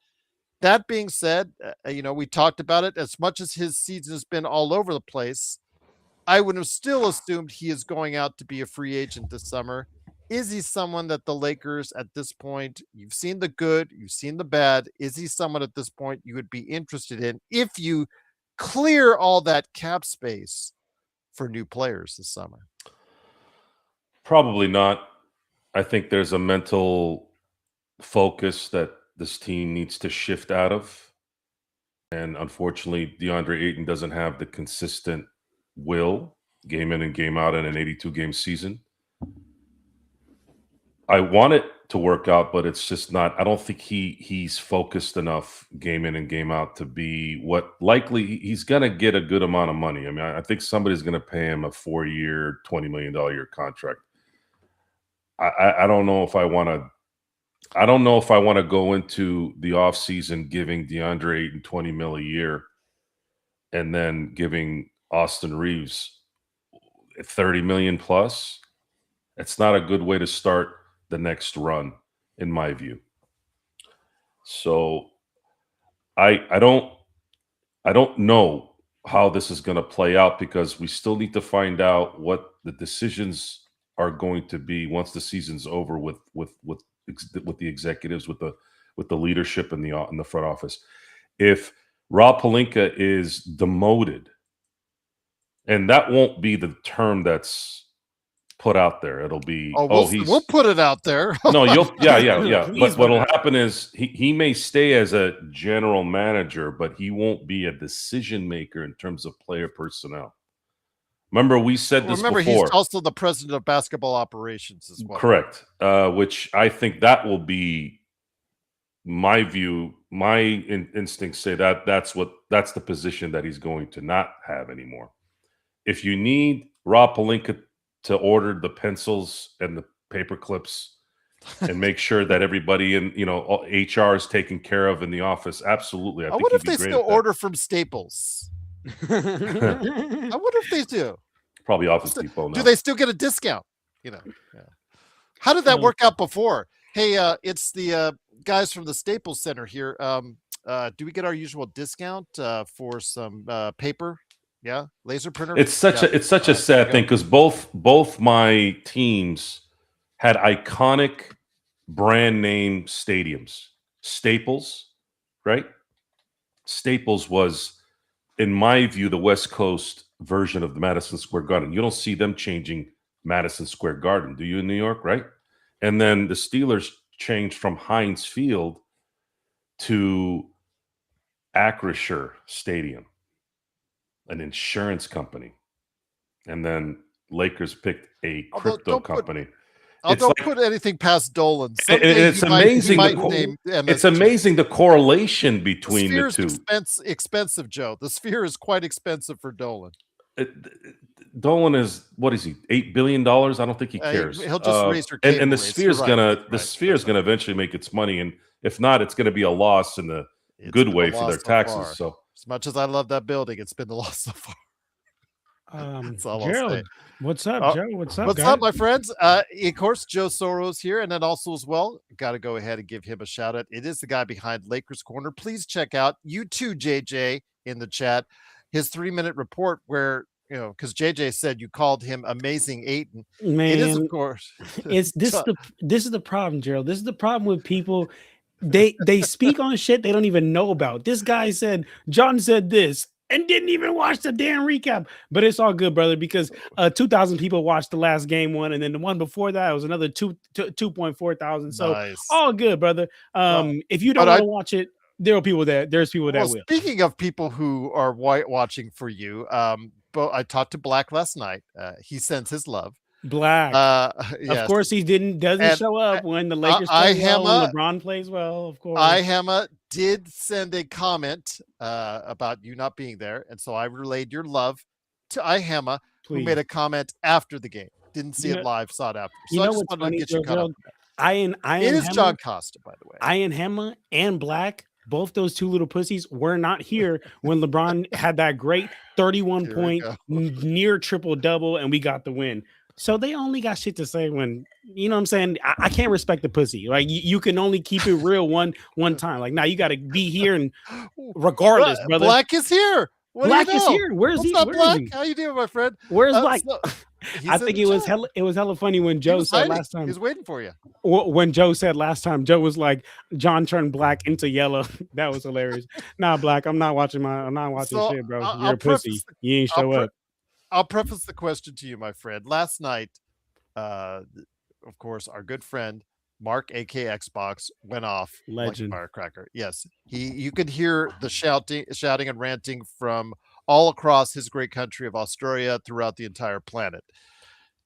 That being said, we talked about it. As much as his season has been all over the place, I would have still assumed he is going out to be a free agent this summer. Is he someone that the Lakers at this point, you've seen the good, you've seen the bad, is he someone at this point you would be interested in if you clear all that cap space for new players this summer? Probably not. I think there's a mental focus that this team needs to shift out of. And unfortunately, DeAndre Ayton doesn't have the consistent will game in and game out in an 82-game season. I want it to work out, but it's just not. I don't think he's focused enough game in and game out to be what likely he's going to get a good amount of money. I mean, I think somebody's going to pay him a 4-year, $20 million a year contract. I don't know if I want to. I don't know if I want to go into the offseason giving DeAndre Ayton $20 million a year and then giving Austin Reeves $30 million plus. It's not a good way to start the next run, in my view. So I don't know how this is going to play out because we still need to find out what the decisions are going to be once the season's over with the executives, with the leadership in the front office. If Rob Pelinka is demoted, and that won't be the term that's put out there. It'll be We'll put it out there. No, yeah. Please But what'll put it out. happen is he may stay as a general manager, but he won't be a decision maker in terms of player personnel. Remember, we said this Remember, before. he's also the president of basketball operations as well. Correct. Which I think that will be my view. My instincts say that's the position that he's going to not have anymore. If you need Rob Pelinka to order the pencils and the paper clips and make sure that everybody in HR is taken care of in the office, absolutely. I wonder if they still order from Staples. I wonder if they do. Probably Office Depot Do now. they still get a discount? Yeah. How did that work out before? Hey, it's the guys from the Staples Center here. Do we get our usual discount for some paper? Yeah, laser printer. Yeah. It's such All a right, there you sad go. thing because both my teams had iconic brand name stadiums. Staples, right? Staples was, in my view, the West Coast version of the Madison Square Garden. You don't see them changing Madison Square Garden, do you, in New York, right? And then the Steelers changed from Heinz Field to Acrisure Stadium, an insurance company. And then Lakers picked a Although crypto company. It's don't like put anything past Dolan. and Someday it's he amazing might name it's MSG. amazing the correlation The between the sphere is two. expensive, Joe. The sphere is quite expensive for Dolan. It- Dolan is, what is he, $8 billion? I don't think he cares. He'll just raise your And cable the rates. sphere's You're right. gonna the Right. sphere's gonna eventually make its money, and if not, it's gonna be a loss in the It's good been a way for loss their so taxes. far. So As much as I love that building, it's been the loss so far. That's all I'll say. Gerald, what's up, Uh, Joe? What's up, What's guys? up, my friends? Of course, Joe Soros here, and then also as well, got to go ahead and give him a shout out. It is the guy behind Lakers Corner. Please check out you too, JJ, in the chat. His 3-minute report where because JJ said you called him Amazing Aiton. It is, of Man, course. it's this is the problem, Gerald. This is the problem with people. They speak on shit they don't even know about. This guy said John said this and didn't even watch the damn recap. But it's all good, brother, because 2,000 people watched the last game one, and then the one before that it was another 2.4 thousand. So Nice. all good, brother. If you don't but want to watch it, there's people that Well, will. speaking of people who are white watching for you, but I talked to Black last night. He sends his love. Black. Of Yes. course, he doesn't And show up when the Lakers play well, when LeBron plays well. Of course, Ihama did send a comment about you not being there, and so I relayed your love to Ihama, who made a comment after the game. Didn't see it live, saw it after. So I just what's wanted funny, to get you caught up. It is John Costa, by the way. Ian Hema and Black, both those two little pussies, were not here when LeBron had that great 31 point near triple double, and we got the win. So they only got shit to say when, you know what I'm saying? I can't respect the pussy. Like you can only keep it real one time. Like now you got to be here, and regardless, brother. Black is here. Black is here. Where's he? What's up, Black? How you doing, my friend? Where's Black? I think it was hella funny when Joe said last time. He's waiting for you. When Joe said last time, Joe was like, John turned black into yellow. That was hilarious. Nah, Black, I'm not watching shit, bro. You're a pussy. You ain't show up. I'll preface the question to you, my friend. Last night, of course, our good friend Mark, aka Xbox, went off legend like a firecracker. Yes, you could hear the shouting and ranting from all across his great country of Australia, throughout the entire planet.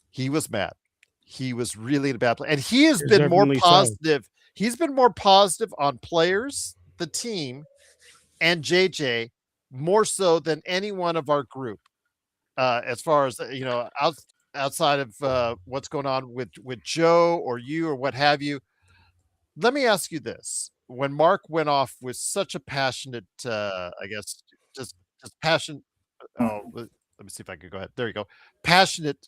He was mad. He was really in a bad place, and he has been more positive. He's been more positive on players, the team, and JJ more so than any one of our group. As far as outside of what's going on with Joe or you or what have you. Let me ask you this: when Mark went off with such a passionate, I guess, just passion. Oh, let me see if I could go ahead. There you go. Passionate.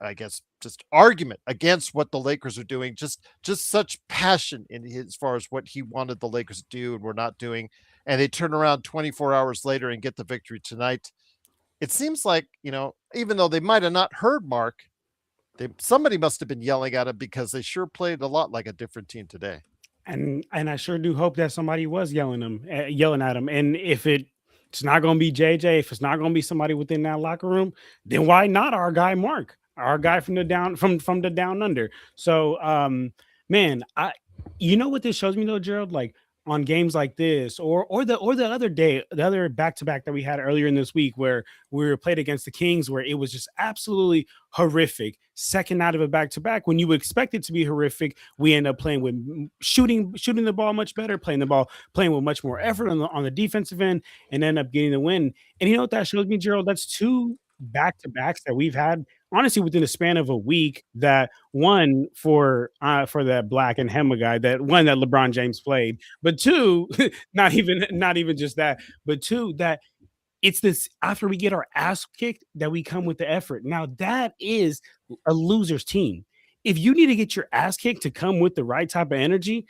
I guess just argument against what the Lakers are doing. Just such passion in as far as what he wanted the Lakers to do and we're not doing, and they turn around 24 hours later and get the victory tonight. It seems like, even though they might have not heard Mark, somebody must have been yelling at him because they sure played a lot like a different team today. And I sure do hope that somebody was yelling at him. And if it's not going to be JJ, if it's not going to be somebody within that locker room, then why not our guy Mark, our guy from the down under? So, man, you know what this shows me though, Gerald? Like, on games like this, or the other back-to-back that we had earlier in this week where we were played against the Kings, where it was just absolutely horrific. Second out of a back-to-back, when you would expect it to be horrific, we end up playing with shooting the ball much better, playing with much more effort on the defensive end, and end up getting the win. And you know what that shows me, Gerald? That's two back-to-backs that we've had honestly within the span of a week, that one for that Black and Hema guy, that one that LeBron James played, but two, not even just that, but two that it's this after we get our ass kicked that we come with the effort. Now that is a loser's team. If you need to get your ass kicked to come with the right type of energy,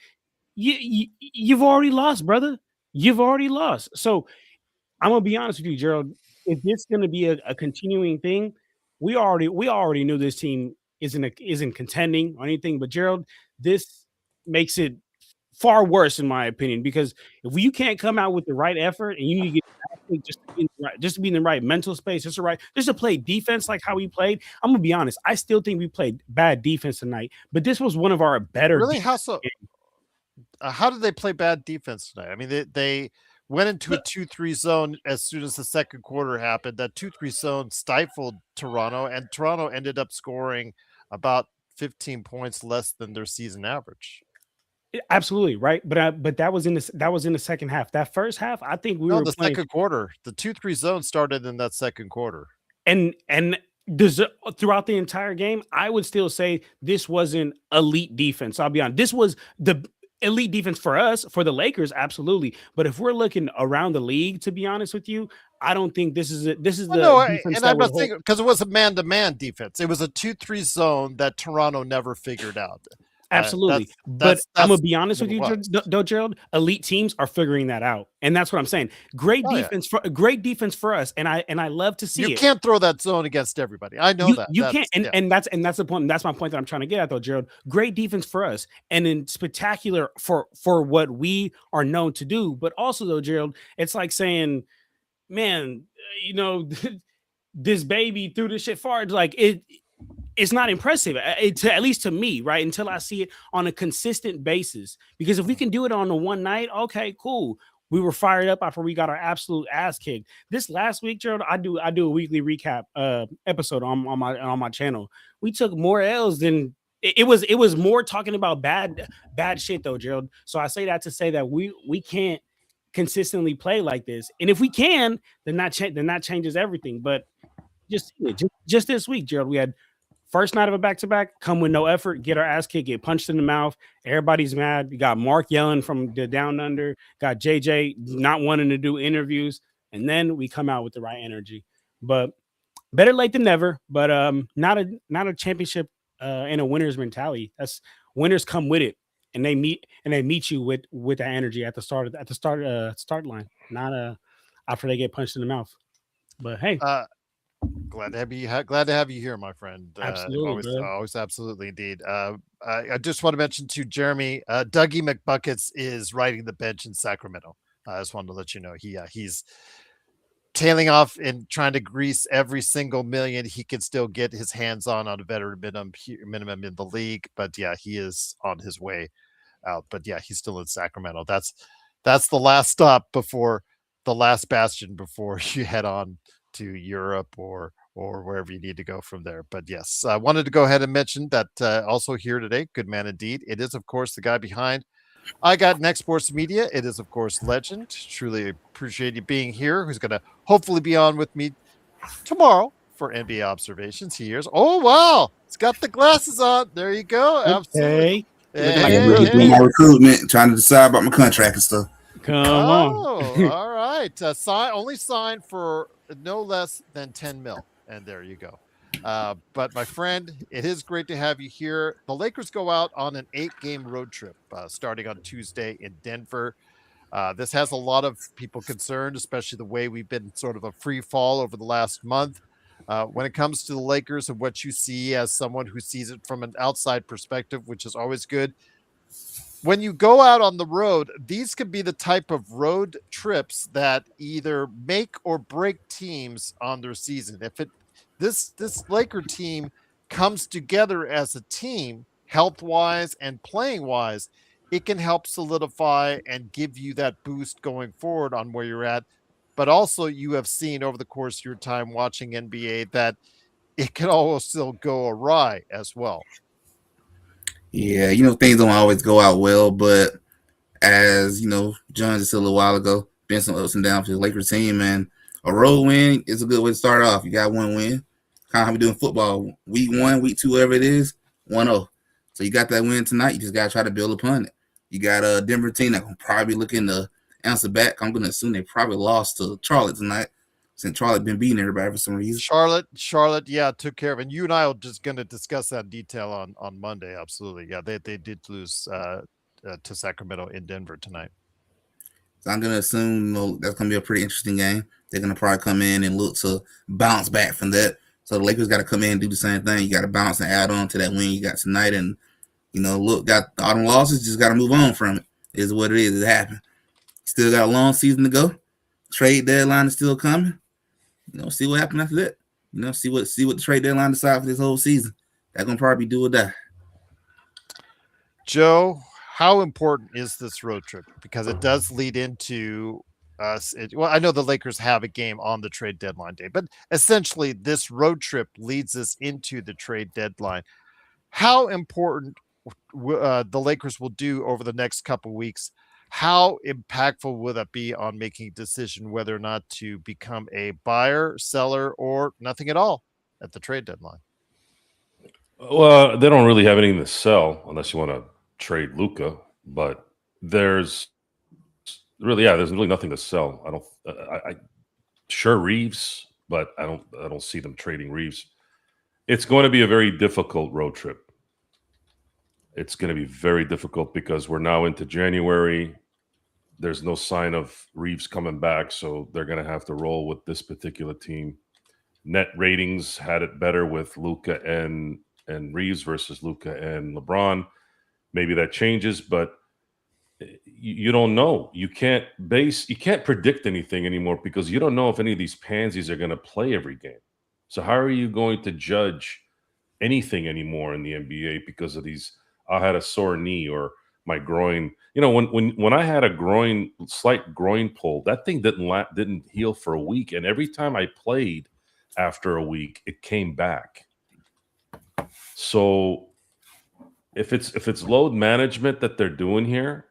you've already lost, brother. You've already lost. So I'm gonna be honest with you, Gerald. If this is gonna be a continuing thing, we already knew this team isn't contending or anything. But Gerald, this makes it far worse in my opinion because if you can't come out with the right effort and you need to get just to be in the right mental space, just to play defense like how we played. I'm gonna be honest. I still think we played bad defense tonight, but this was one of our better. Really? How so? How did they play bad defense tonight? I mean, they went into a 2-3 zone as soon as the second quarter happened. That 2-3 zone stifled Toronto, and Toronto ended up scoring about 15 points less than their season average. Absolutely right, but that was in the second half. That first half, I think we No, were the playing, second quarter. The 2-3 zone started in that second quarter. and throughout the entire game, I would still say this wasn't elite defense. I'll be honest. This was the elite defense for us, for the Lakers, absolutely. But if we're looking around the league, to be honest with you, I don't think this is it. This is Well, the no, defense and that I'm would not thinking because it was a man-to-man defense. It was a 2-3 zone that Toronto never figured out. Absolutely. But I'm going to be honest with you, Gerald. Elite teams are figuring that out. And that's what I'm saying. Great defense for us. And I love to see it. You can't throw that zone against everybody. I know that. You can't. And that's the point. That's my point that I'm trying to get at though, Gerald. Great defense for us. And then spectacular for what we are known to do. But also though, Gerald, it's like saying, man, this baby threw this shit far. Like it's not impressive, at least to me, right? Until I see it on a consistent basis. Because if we can do it on a one night, okay, cool. We were fired up after we got our absolute ass kicked. This last week, Gerald, I do a weekly recap episode on my channel. We took more L's than it was more talking about bad shit though, Gerald. So I say that to say that we can't consistently play like this, and if we can, then that changes everything. But just this week, Gerald, we had first night of a back-to-back, come with no effort, get our ass kicked, get punched in the mouth. Everybody's mad. You got Mark yelling from the down under, got JJ not wanting to do interviews, and then we come out with the right energy. But better late than never. But not a championship and a winner's mentality. That's winners come with it, and they meet you with that energy at the start line, not after they get punched in the mouth. But hey. Glad to have you here, my friend. Absolutely, always, absolutely, indeed. I just want to mention to Jeremy, Dougie McBuckets is riding the bench in Sacramento. I just wanted to let you know he's tailing off and trying to grease every single million he can still get his hands on a veteran minimum in the league. But yeah, he is on his way out. But yeah, he's still in Sacramento. That's the last stop before the last bastion before you head on to Europe or wherever you need to go from there. But yes, I wanted to go ahead and mention that also here today, good man indeed. It is, of course, the guy behind I Got Next Sports Media. It is, of course, Legend. Truly appreciate you being here. Who's going to hopefully be on with me tomorrow for NBA observations. Here's, oh, wow. It's got the glasses on. There you go. Okay. Absolutely. Doing my recruitment, trying to decide about my contract and stuff. Come on. All right. Only signed for no less than 10 mil. And there you go. But my friend, it is great to have you here. The Lakers go out on an 8-game road trip starting on Tuesday in Denver. This has a lot of people concerned, especially the way we've been sort of a free fall over the last month. When it comes to the Lakers and what you see as someone who sees it from an outside perspective, which is always good. When you go out on the road, these could be the type of road trips that either make or break teams on their season. If this Laker team comes together as a team, health-wise and playing-wise, it can help solidify and give you that boost going forward on where you're at. But also you have seen over the course of your time watching NBA that it can also go awry as well. Yeah, things don't always go out well, but as, John just said a little while ago, been some ups and downs for the Lakers team, and a road win is a good way to start off. You got one win. Kind of how we do in football. Week 1, week 2, whatever it is, 1-0. So you got that win tonight. You just got to try to build upon it. You got a Denver team that can probably looking to answer back. I'm going to assume they probably lost to Charlotte tonight. since Charlotte been beating everybody for some reason. Charlotte, yeah, took care of it. And you and I are just going to discuss that in detail on Monday. Absolutely. Yeah, they did lose to Sacramento in Denver tonight. So I'm going to assume that's going to be a pretty interesting game. They're going to probably come in and look to bounce back from that. So the Lakers got to come in and do the same thing. You got to bounce and add on to that win you got tonight. And, got all the losses, just got to move on from it. Is what it is. It happened. Still got a long season to go. Trade deadline is still coming. See what happens after that. See what the trade deadline decides for this whole season. That's going to probably be do or die. Joe, how important is this road trip? Because it does lead into us. Well, I know the Lakers have a game on the trade deadline day, but essentially this road trip leads us into the trade deadline. How important the Lakers will do over the next couple of weeks? How impactful will that be on making a decision whether or not to become a buyer, seller, or nothing at all at the trade deadline? Well, they don't really have anything to sell unless you want to trade Luka, but there's really nothing to sell. Sure Reeves, but I don't see them trading Reeves. It's going to be a very difficult road trip. It's going to be very difficult because we're now into January. There's no sign of Reeves coming back, so they're going to have to roll with this particular team. Net ratings had it better with Luka and Reeves versus Luka and LeBron. Maybe that changes, but you don't know. You can't predict anything anymore because you don't know if any of these pansies are going to play every game. So how are you going to judge anything anymore in the NBA because of these? I had a sore knee or my groin. When I had a slight groin pull, that thing didn't heal for a week, and every time I played after a week, it came back. So if it's load management that they're doing here,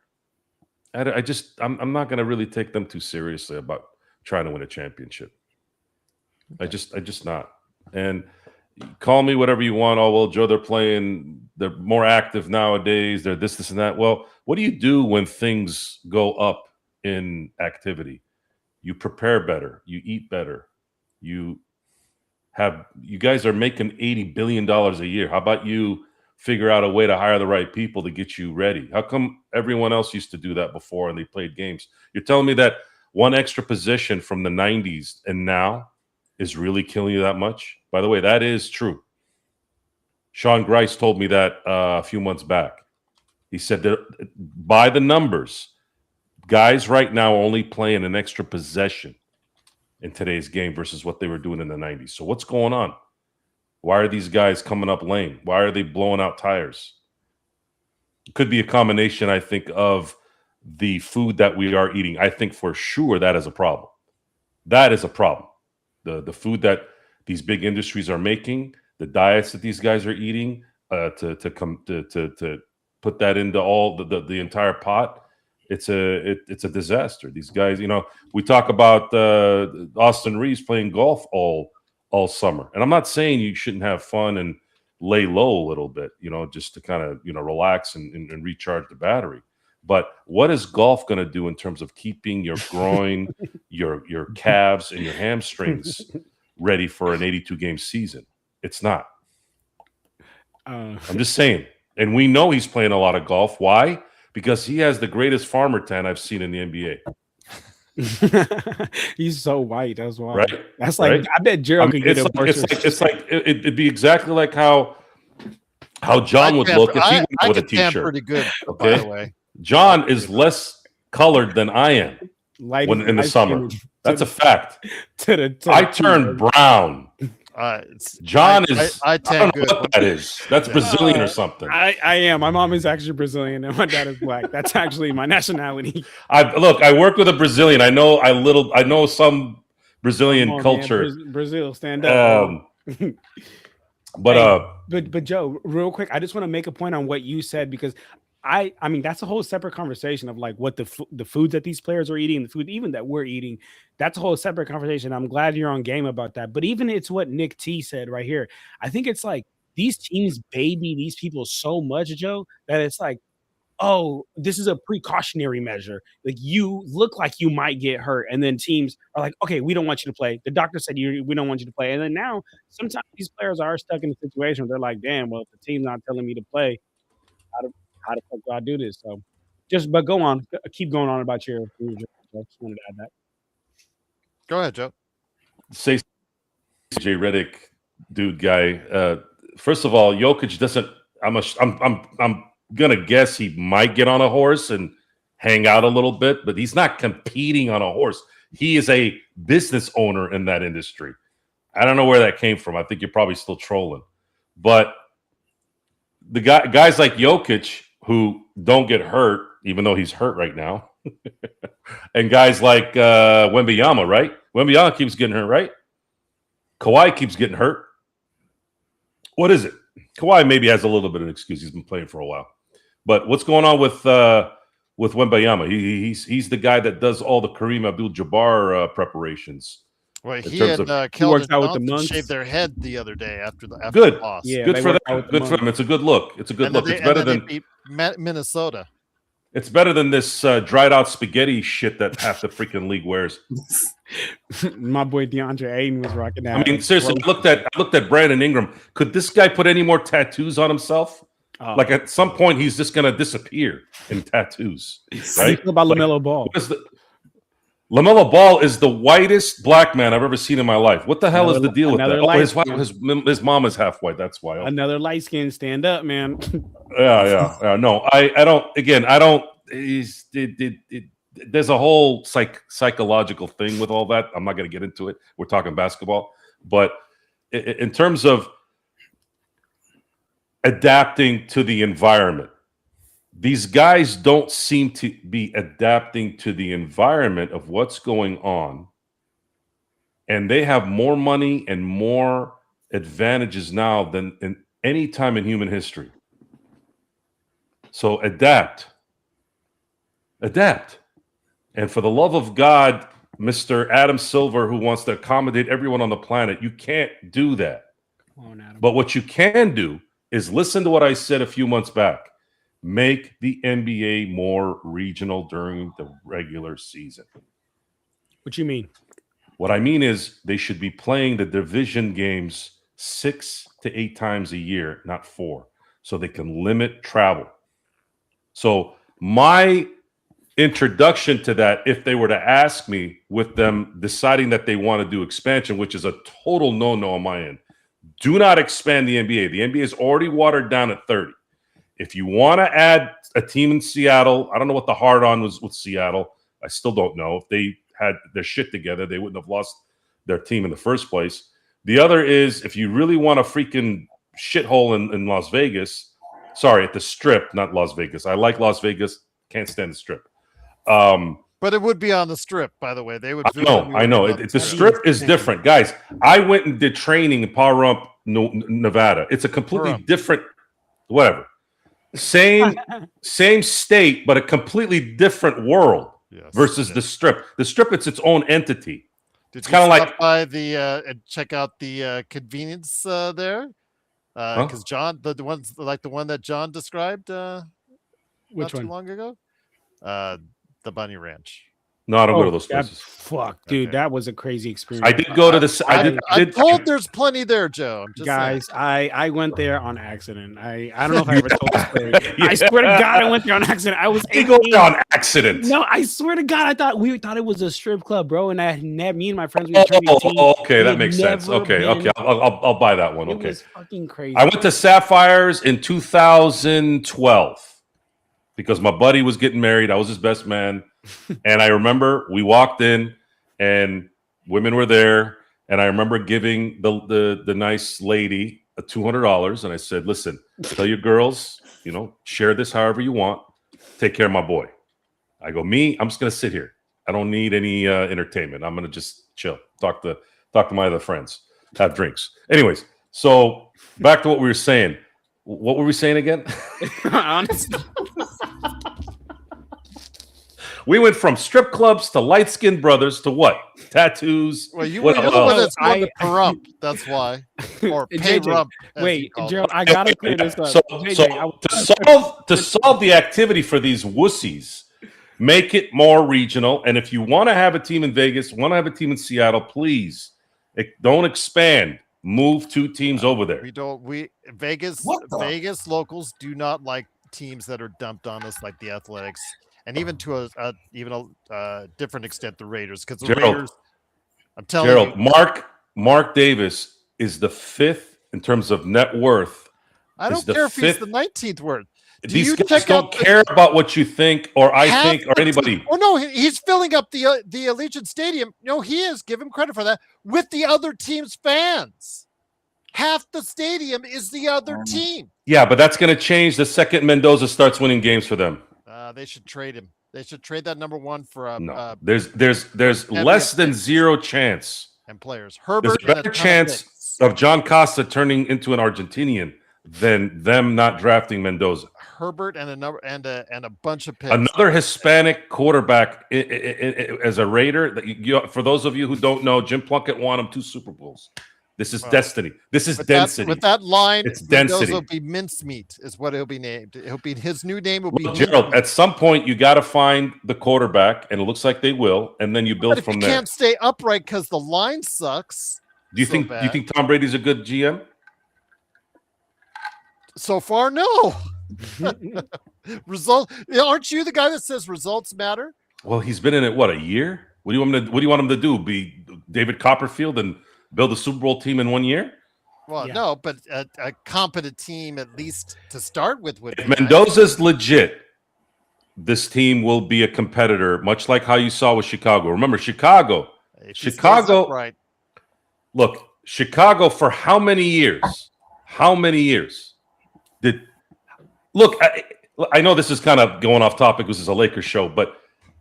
I'm not going to really take them too seriously about trying to win a championship. Okay. I just not. And call me whatever you want. Oh, well, Joe, they're more active nowadays. They're this, and that. Well, what do you do when things go up in activity? You prepare better. You eat better. You guys are making $80 billion a year. How about you figure out a way to hire the right people to get you ready? How come everyone else used to do that before and they played games? You're telling me that one extra position from the 90s and now is really killing you that much? By the way, that is true. Sean Grice told me that a few months back. He said that by the numbers, guys right now are only playing an extra possession in today's game versus what they were doing in the 90s. So what's going on? Why are these guys coming up lame? Why are they blowing out tires? It could be a combination, I think, of the food that we are eating. I think for sure that is a problem. That is a problem. The food that these big industries are making, the diets that these guys are eating, to put that into all the entire pot, it's a disaster. These guys, we talk about Austin Reeves playing golf all summer, and I'm not saying you shouldn't have fun and lay low a little bit, just to kind of relax and recharge the battery. But what is golf going to do in terms of keeping your groin, your calves, and your hamstrings ready for an 82-game season? It's not. I'm just saying. And we know he's playing a lot of golf. Why? Because he has the greatest farmer tan I've seen in the NBA. He's so white as well. Right? That's like, right? I bet Gerald could get it'd be exactly like how John would look if he went with a t-shirt. Pretty good, okay? By the way. John is less colored than I am in the summer. That's a fact. I turned brown. John is. I don't know what that is. That's Brazilian or something. I am. My mom is actually Brazilian and my dad is black. That's actually my nationality. I work with a Brazilian. I know some Brazilian culture. Man. Brazil, stand up. But Joe, real quick, I just want to make a point on what you said because I mean that's a whole separate conversation of like what the foods that these players are eating, the food even that we're eating. That's a whole separate conversation. I'm glad you're on game about that. But even it's what Nick T said right here. I think it's like these teams baby these people so much, Joe, that it's like oh, this is a precautionary measure. Like, you look like you might get hurt, and then teams are like, okay, we don't want you to play. The doctor said we don't want you to play. And then now sometimes these players are stuck in a situation where they're like, damn, well, if the team's not telling me to play, how the fuck do I do this? So but go on, keep going on about your just wanted to add that. Go ahead, Joe. Say J Redick, dude, guy. First of all, Jokic doesn't. I'm gonna guess he might get on a horse and hang out a little bit, but he's not competing on a horse. He is a business owner in that industry. I don't know where that came from. I think you're probably still trolling, but the guys like Jokic who don't get hurt, even though he's hurt right now, and guys like Wembanyama, right? Wembanyama keeps getting hurt, right? Kawhi keeps getting hurt. What is it? Kawhi maybe has a little bit of an excuse. He's been playing for a while. But what's going on with Wembanyama? He's the guy that does all the Kareem Abdul-Jabbar preparations. Well, he and Keldon Johnson shaved their head the other day after the loss. Yeah, good for them. Good for them. It's a good look. It's a good look. It's better than Minnesota. It's better than this dried out spaghetti shit that half the freaking league wears. My boy DeAndre Ayton was rocking that. I mean, seriously, I looked at Brandon Ingram. Could this guy put any more tattoos on himself? Like at some point, he's just gonna disappear in tattoos. Right? How do you feel about LaMelo Ball? LaMelo Ball is the whitest black man I've ever seen in my life. What the hell is the deal with that? His mom is half white. That's why. Another light skin, stand up, man. Yeah. No, I don't. Again, I don't. There's a whole psychological thing with all that. I'm not going to get into it. We're talking basketball, but in terms of adapting to the environment, these guys don't seem to be adapting to the environment of what's going on. And they have more money and more advantages now than in any time in human history. So adapt. And for the love of God, Mr. Adam Silver, who wants to accommodate everyone on the planet, you can't do that. Come on, Adam. But what you can do is listen to what I said a few months back. Make the NBA more regional during the regular season. What you mean? What I mean is they should be playing the division games 6 to 8 times a year, not 4, so they can limit travel. So my introduction to that, if they were to ask me with them deciding that they want to do expansion, which is a total no-no on my end, do not expand the NBA. The NBA is already watered down at 30. If you want to add a team in Seattle, I don't know what the hard-on was with Seattle. I still don't know. If they had their shit together, they wouldn't have lost their team in the first place. The other is if you really want a freaking shithole in Las Vegas, sorry, at the Strip, not Las Vegas. I like Las Vegas. Can't stand the Strip. But it would be on the Strip, by the way. They would. I know. The Strip is different, guys. I went and did training in Pahrump, Nevada. It's a completely different, whatever. Same state, but a completely different world versus the Strip. The Strip, it's its own entity. It's kind of like by the check out the convenience there, because John, the ones like the one that John described, which not too long ago, the Bunny Ranch. No, I don't go to those places. Fuck, dude, that was a crazy experience. I did go to this. I'm told there's plenty there, Joe. I'm just guys, I went there on accident. I don't know if I ever told the story. I swear to God, I went there on accident. I was 18. Go there on accident. No, I swear to God, we thought it was a strip club, bro. And me and my friends were turning team. Okay, that makes sense. Okay, I'll buy that one. Okay, it was fucking crazy. I went to Sapphires in 2012 because my buddy was getting married. I was his best man. And I remember we walked in and women were there. And I remember giving the nice lady $200. And I said, listen, tell your girls, share this however you want. Take care of my boy. I go, I'm just going to sit here. I don't need any entertainment. I'm going to just chill. Talk to my other friends. Have drinks. Anyways, so back to what we were saying. What were we saying again? Honestly. We went from strip clubs to light-skinned brothers to what? Tattoos. Well, you're What the one else? that's going to Perump. That's why. Or pay JJ, rump. wait, Gerald, I gotta clear this up. So JJ, to solve the activity for these wussies, make it more regional. And if you want to have a team in Vegas, want to have a team in Seattle, please don't expand. Move 2 teams over there. We don't. Vegas locals do not like teams that are dumped on us like the Athletics, and even to a different extent the Raiders, because the Raiders. I'm telling you, Mark Davis is the 5th in terms of net worth. I don't care if he's the 19th worth. These guys don't care about what you think or I think or anybody. Oh no, he's filling up the Allegiant Stadium. No, he is. Give him credit for that. With the other team's fans, half the stadium is the other team. Yeah, but that's going to change the second Mendoza starts winning games for them. They should trade him. They should trade that number 1 for no. There's less than 0 chance. And players. Herbert. There's a better chance of John Costa turning into an Argentinian than them not drafting Mendoza. Herbert and a bunch of picks. Another Hispanic quarterback as a Raider. For those of you who don't know, Jim Plunkett won him 2 Super Bowls. This is destiny. This is density. With that line, it's density. Mendoza will be mincemeat, is what he'll be named. His new name will be Gerald. At some point, you got to find the quarterback, and it looks like they will, and then you build from there. You can't stay upright because the line sucks. Do you think Tom Brady's a good GM? So far, no. Aren't you the guy that says results matter? Well, he's been in it a year. What do you want him to do? Be David Copperfield and build a Super Bowl team in 1 year? Well, no, but a competent team at least to start with would. If Mendoza's legit, this team will be a competitor, much like how you saw with Chicago. Remember, Chicago. Right. Look, Chicago for how many years? How many years did? Look, I know this is kind of going off topic. This is a Lakers show, but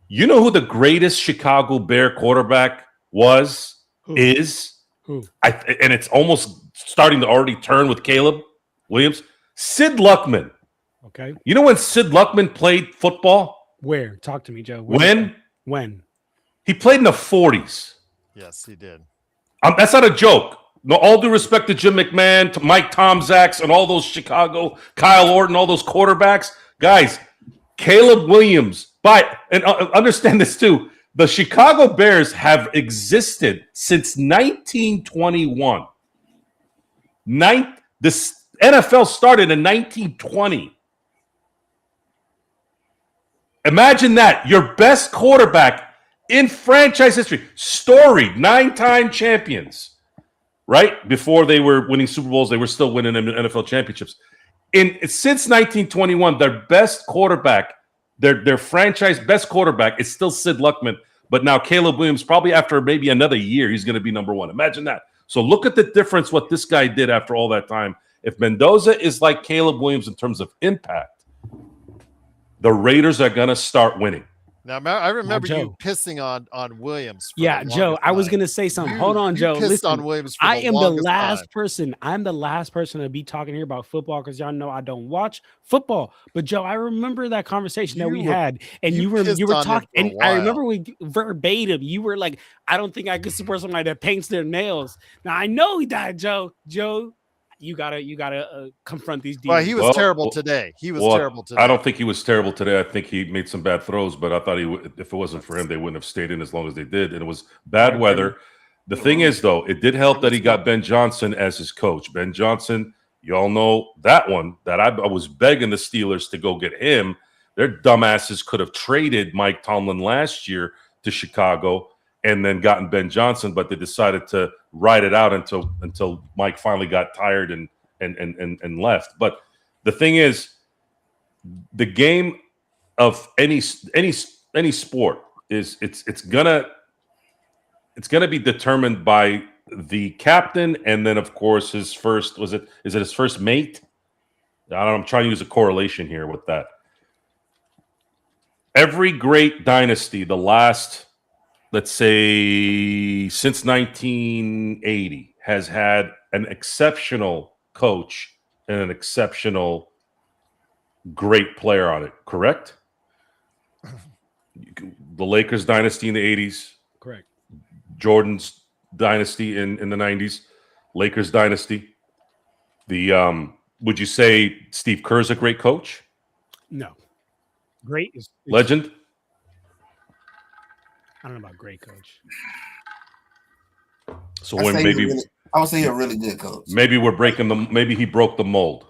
you know who the greatest Chicago Bear quarterback was? Who? And it's almost starting to already turn with Caleb Williams. Sid Luckman. Okay. You know when Sid Luckman played football? Where? Talk to me, Joe. When? He played in the 40s. Yes, he did. That's not a joke. No, all due respect to Jim McMahon, to Mike Tomczak, and all those Chicago, Kyle Orton, all those quarterbacks. Guys, Caleb Williams. And understand this too. The Chicago Bears have existed since 1921. The NFL started in 1920. Imagine that. Your best quarterback in franchise history. Storied, 9-time champions. Right? Before they were winning Super Bowls, they were still winning NFL championships. Since 1921, their best quarterback, their franchise best quarterback is still Sid Luckman. But now Caleb Williams, probably after maybe another year, he's going to be number 1. Imagine that. So look at the difference what this guy did after all that time. If Mendoza is like Caleb Williams in terms of impact, the Raiders are going to start winning. Now, I remember you pissing on Williams. Yeah, Joe, I was going to say something. Hold on, Joe. Listen, on Williams I am the last person. I'm the last person to be talking here about football because y'all know I don't watch football. But Joe, I remember that conversation that we had, and you were talking, and I remember we verbatim. You were like, "I don't think I could support somebody that paints their nails." Now I know he died, Joe. You gotta confront these demons. Well, he was terrible today. Terrible today. I don't think he was terrible today. I think he made some bad throws, but I thought if it wasn't for him, they wouldn't have stayed in as long as they did. And it was bad weather. The thing is, though, it did help that he got Ben Johnson as his coach. Ben Johnson, you all know that one. That I was begging the Steelers to go get him. Their dumbasses could have traded Mike Tomlin last year to Chicago and then gotten Ben Johnson, but they decided to ride it out until Mike finally got tired and left. But the thing is, the game of any sport is it's gonna be determined by the captain, and then of course his first is it his first mate? I don't know, I'm trying to use a correlation here with that. Every great dynasty, the last, let's say, since 1980, has had an exceptional coach and an exceptional great player on it, correct? The Lakers dynasty in the 80s. Correct. Jordan's dynasty in the 90s. Lakers dynasty. Would you say Steve Kerr's a great coach? No. Great is legend? I don't know about great coach. So when maybe I would say he's a really good coach. Maybe we're breaking maybe he broke the mold.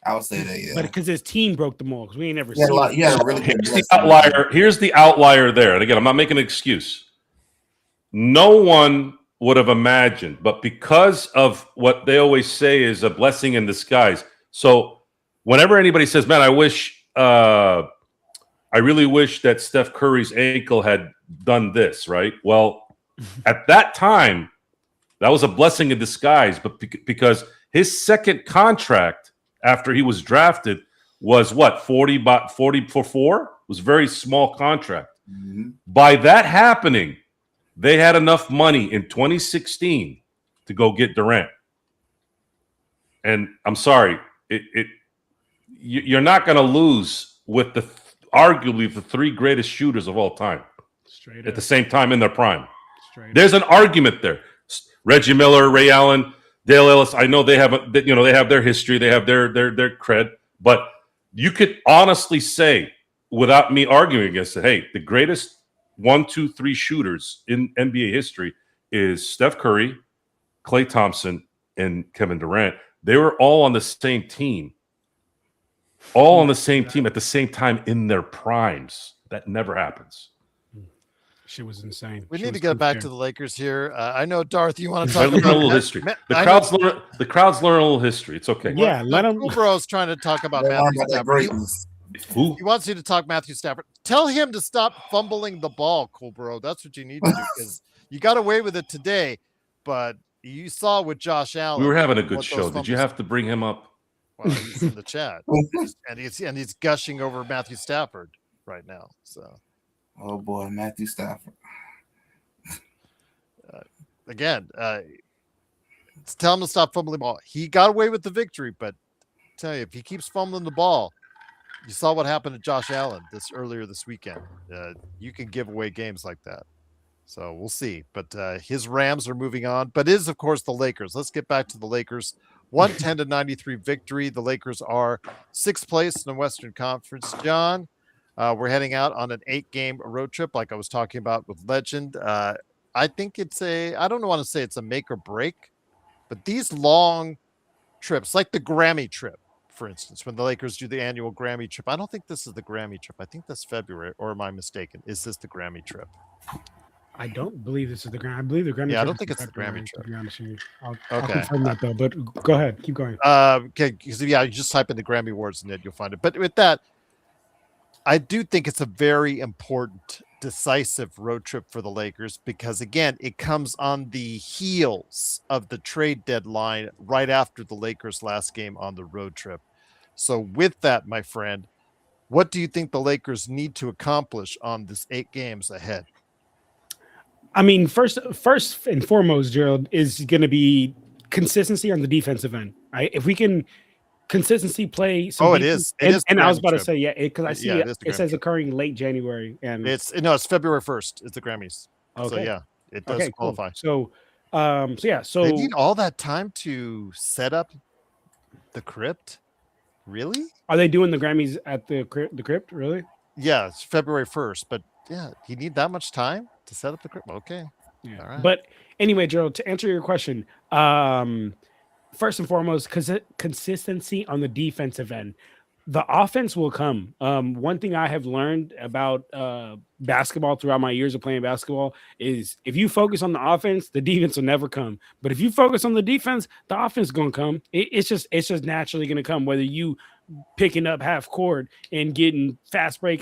I would say that, yeah. But because his team broke the mold, because we ain't never seen it. He had a really good outlier. Here's the outlier there. And again, I'm not making an excuse. No one would have imagined, but because of what they always say is a blessing in disguise. So whenever anybody says, man, I really wish that Steph Curry's ankle had done this, right? Well, at that time, that was a blessing in disguise, but because his second contract after he was drafted was what, 40 for 4? It was a very small contract. Mm-hmm. By that happening, they had enough money in 2016 to go get Durant. And I'm sorry, you're not going to lose with arguably the 3 greatest shooters of all time at the same time in their prime. There's an argument there. Reggie Miller, Ray Allen, Dale Ellis. I know they have their history, they have their cred, but you could honestly say, without me arguing against it, hey, the greatest 1, 2, 3 shooters in NBA history is Steph Curry, Klay Thompson, and Kevin Durant. They were all on the same team. All on the same team at the same time in their primes. That never happens. Shit was insane. We need to get back to the Lakers here. I know, Darth, you want to talk about a little history. The crowd's learn a little history. It's okay. Yeah, let him. Bro's trying to talk about Matthew Stafford. He wants you to talk Matthew Stafford. Tell him to stop fumbling the ball, Cool Bro. That's what you need to do, because you got away with it today, but you saw with Josh Allen. We were having a good show. Did you have to bring him up? Well, he's in the chat, and he's gushing over Matthew Stafford right now. So, oh boy, Matthew Stafford. Again, tell him to stop fumbling the ball. He got away with the victory, but I tell you, if he keeps fumbling the ball, you saw what happened to Josh Allen earlier this weekend. You can give away games like that. So we'll see. But his Rams are moving on. But it is, of course, the Lakers. Let's get back to the Lakers. 110-93 victory. The Lakers are 6th place in the Western Conference. John, we're heading out on an 8-game road trip, like I was talking about with Legend. I think I don't want to say it's a make or break, but these long trips, like the Grammy trip, for instance, when the Lakers do the annual Grammy trip. I don't think this is the Grammy trip. I think that's February, or am I mistaken? Is this the Grammy trip? I don't believe this is the Grammy. I believe the Grammy. Yeah, trip I don't think it's February, the Grammy trip. To be honest with you. I'll Okay. confirm that though. But go ahead, keep going. Okay, because yeah, you just type in the Grammy Awards and you'll find it. But with that, I do think it's a very important, decisive road trip for the Lakers because, again, it comes on the heels of the trade deadline right after the Lakers' last game on the road trip. So with that, my friend, what do you think the Lakers need to accomplish on this 8 games ahead? I mean, first and foremost, Gerald, is going to be consistency on the defensive end. Right? If we can consistency play. It is. It is. And I was about to say, because I see it says trip. Occurring late January, and it's February 1st. It's the Grammys. Okay. So yeah, it does qualify. Cool. So they need all that time to set up the Crypt. Really? Are they doing the Grammys at the Crypt? Really? Yeah, it's February 1st, but yeah, you need that much time to set up the Crypt. Okay. Yeah. All right. But anyway, Gerald, to answer your question, first and foremost, consistency on the defensive end. The offense will come. One thing I have learned about basketball throughout my years of playing basketball is if you focus on the offense, the defense will never come. But if you focus on the defense, the offense is going to come. It's just naturally going to come, whether you picking up half court and getting fast break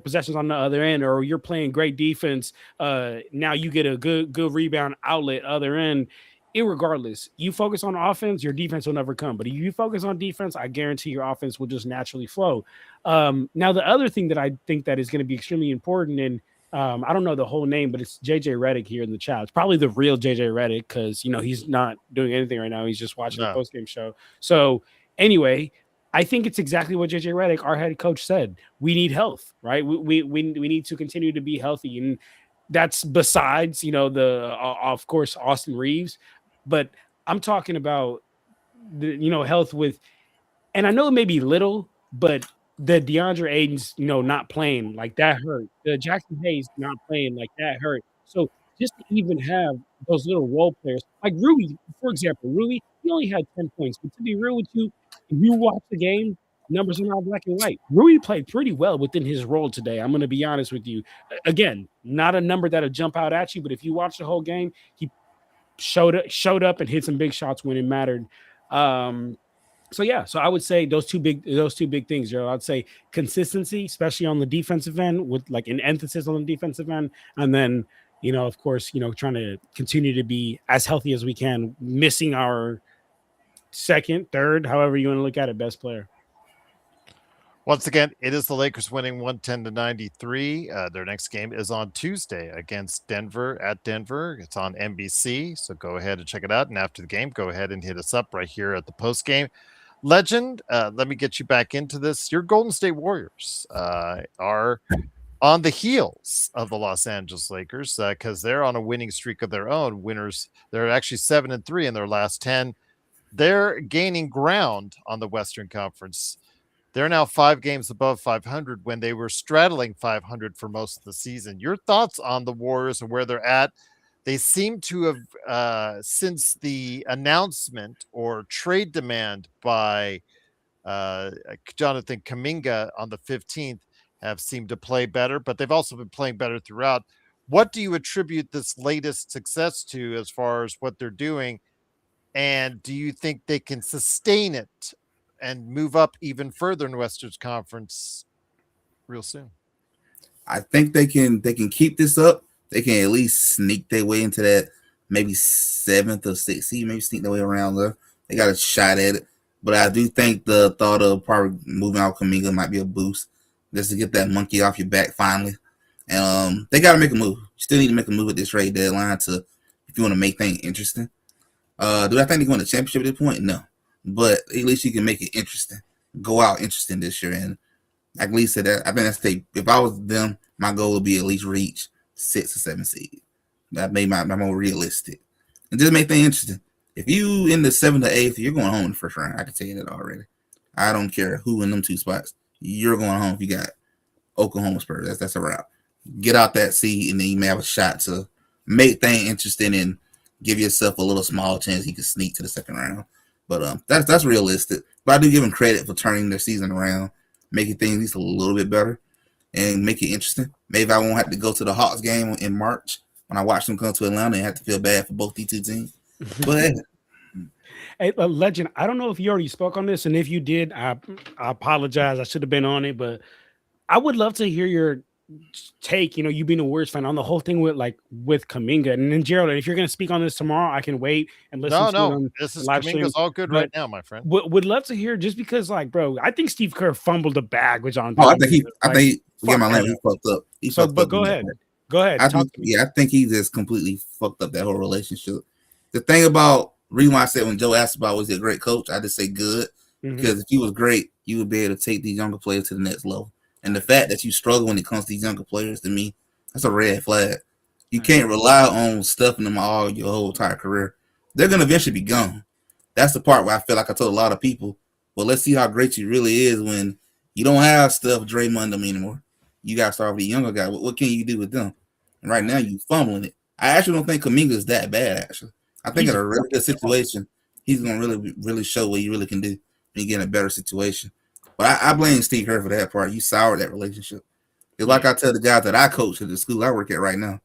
possessions on the other end, or you're playing great defense. Now you get a good rebound outlet other end. Irregardless, you focus on offense, your defense will never come. But if you focus on defense, I guarantee your offense will just naturally flow. Now, the other thing that I think that is going to be extremely important, and I don't know the whole name, but it's JJ Redick here in the chat. It's probably the real JJ Redick because, he's not doing anything right now. He's just watching the postgame show. So anyway, I think it's exactly what JJ Redick, our head coach, said. We need health, right? We need to continue to be healthy, and that's besides, the of course Austin Reeves, but I'm talking about the health with, and I know it may be little, but the DeAndre Ayton's not playing, like that hurt. The Jackson Hayes not playing, like that hurt. So just to even have those little role players like Rui, for example, Rui, he only had 10 points, but to be real with you, if you watch the game, numbers are not black and white. Rui played pretty well within his role today. I'm going to be honest with you. Again, not a number that'll jump out at you, but if you watch the whole game, he showed up and hit some big shots when it mattered. So yeah, so I would say those two big things, Joe. I'd say consistency, especially on the defensive end, with like an emphasis on the defensive end, and then of course, trying to continue to be as healthy as we can, missing our second, third, however you want to look at it, best player. Once again, it is the Lakers winning 110-93. Their next game is on Tuesday against Denver at Denver. It's on NBC, so go ahead and check it out. And after the game, go ahead and hit us up right here at the post game. Legend, let me get you back into this. Your Golden State Warriors are on the heels of the Los Angeles Lakers because they're on a winning streak of their own. Winners, they're actually 7-3 in their last 10. They're gaining ground on the Western Conference. They're now 5 games above 500 when they were straddling 500 for most of the season. Your thoughts on the Warriors and where they're at? They seem to have, since the announcement or trade demand by Jonathan Kuminga on the 15th, have seemed to play better, but they've also been playing better throughout. What do you attribute this latest success to as far as what they're doing? And do you think they can sustain it and move up even further in the Western Conference real soon? I think they can keep this up. They can at least sneak their way into that maybe 7th or 6th seed, maybe sneak their way around there. They got a shot at it. But I do think the thought of probably moving out Kuminga might be a boost just to get that monkey off your back finally. And they got to make a move. You still need to make a move at this trade deadline if you want to make things interesting. Do I think they're going to championship at this point? No. But at least you can make it interesting. Go out interesting this year. And like Lee said, I think if I was them, my goal would be at least reach 6 or 7 seed. That made my more realistic. And just make things interesting. If you in the 7th or 8th, you're going home in the first round. I can tell you that already. I don't care who in them 2 spots. You're going home if you got Oklahoma Spurs. That's a route. Get out that seed, and then you may have a shot to make things interesting and give yourself a little small chance you can sneak to the second round. But that's realistic. But I do give them credit for turning their season around, making things at least a little bit better, and make it interesting. Maybe I won't have to go to the Hawks game in March when I watch them come to Atlanta and have to feel bad for both these 2 teams. But hey, Legend, I don't know if you already spoke on this, and if you did, I apologize. I should have been on it, but I would love to hear your take, you being a Warriors fan, on the whole thing with Kuminga. And then Gerald, if you're going to speak on this tomorrow, I can wait and listen to this is Kuminga's all good right now, my friend. Would love to hear, just because, bro, I think Steve Kerr fumbled the bag with John. I think he fucked up. Go ahead. I think he just completely fucked up that whole relationship. The thing about reason why I said when Joe asked about was he a great coach, I just say good, because if he was great, you would be able to take these younger players to the next level. And the fact that you struggle when it comes to these younger players, to me, that's a red flag. You can't rely on stuffing them all your whole entire career. They're going to eventually be gone. That's the part where I feel like I told a lot of people, well, let's see how great you really is when you don't have Steph, Draymond them anymore. You got to start with the younger guy. What can you do with them? And right now, you fumbling it. I actually don't think Kuminga is that bad, actually. I think in a really good situation, he's going to really show what he really can do when you get in a better situation. But I blame Steve Kerr for that part. You soured that relationship. It's like I tell the guys that I coach at the school I work at right now.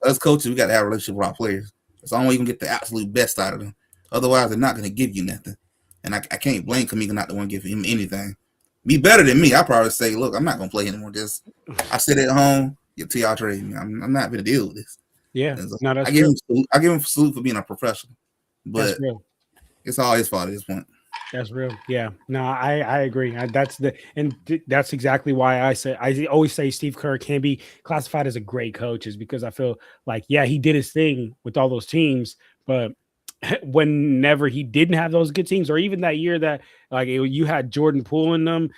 Us coaches, we got to have a relationship with our players. That's the only way you can get the absolute best out of them. Otherwise, they're not going to give you nothing. And I can't blame Kuminga not the one giving him anything. Be better than me. I probably say, look, I'm not going to play anymore. I sit at home, get to y'all trade me. I'm not going to deal with this. Yeah. So I give him a salute for being a professional. But it's all his fault at this point. That's real. Yeah. No, I agree. That's exactly why I always say Steve Kerr can be classified as a great coach, is because I feel like, yeah, he did his thing with all those teams, but whenever he didn't have those good teams, or even that year that you had Jordan Poole in them,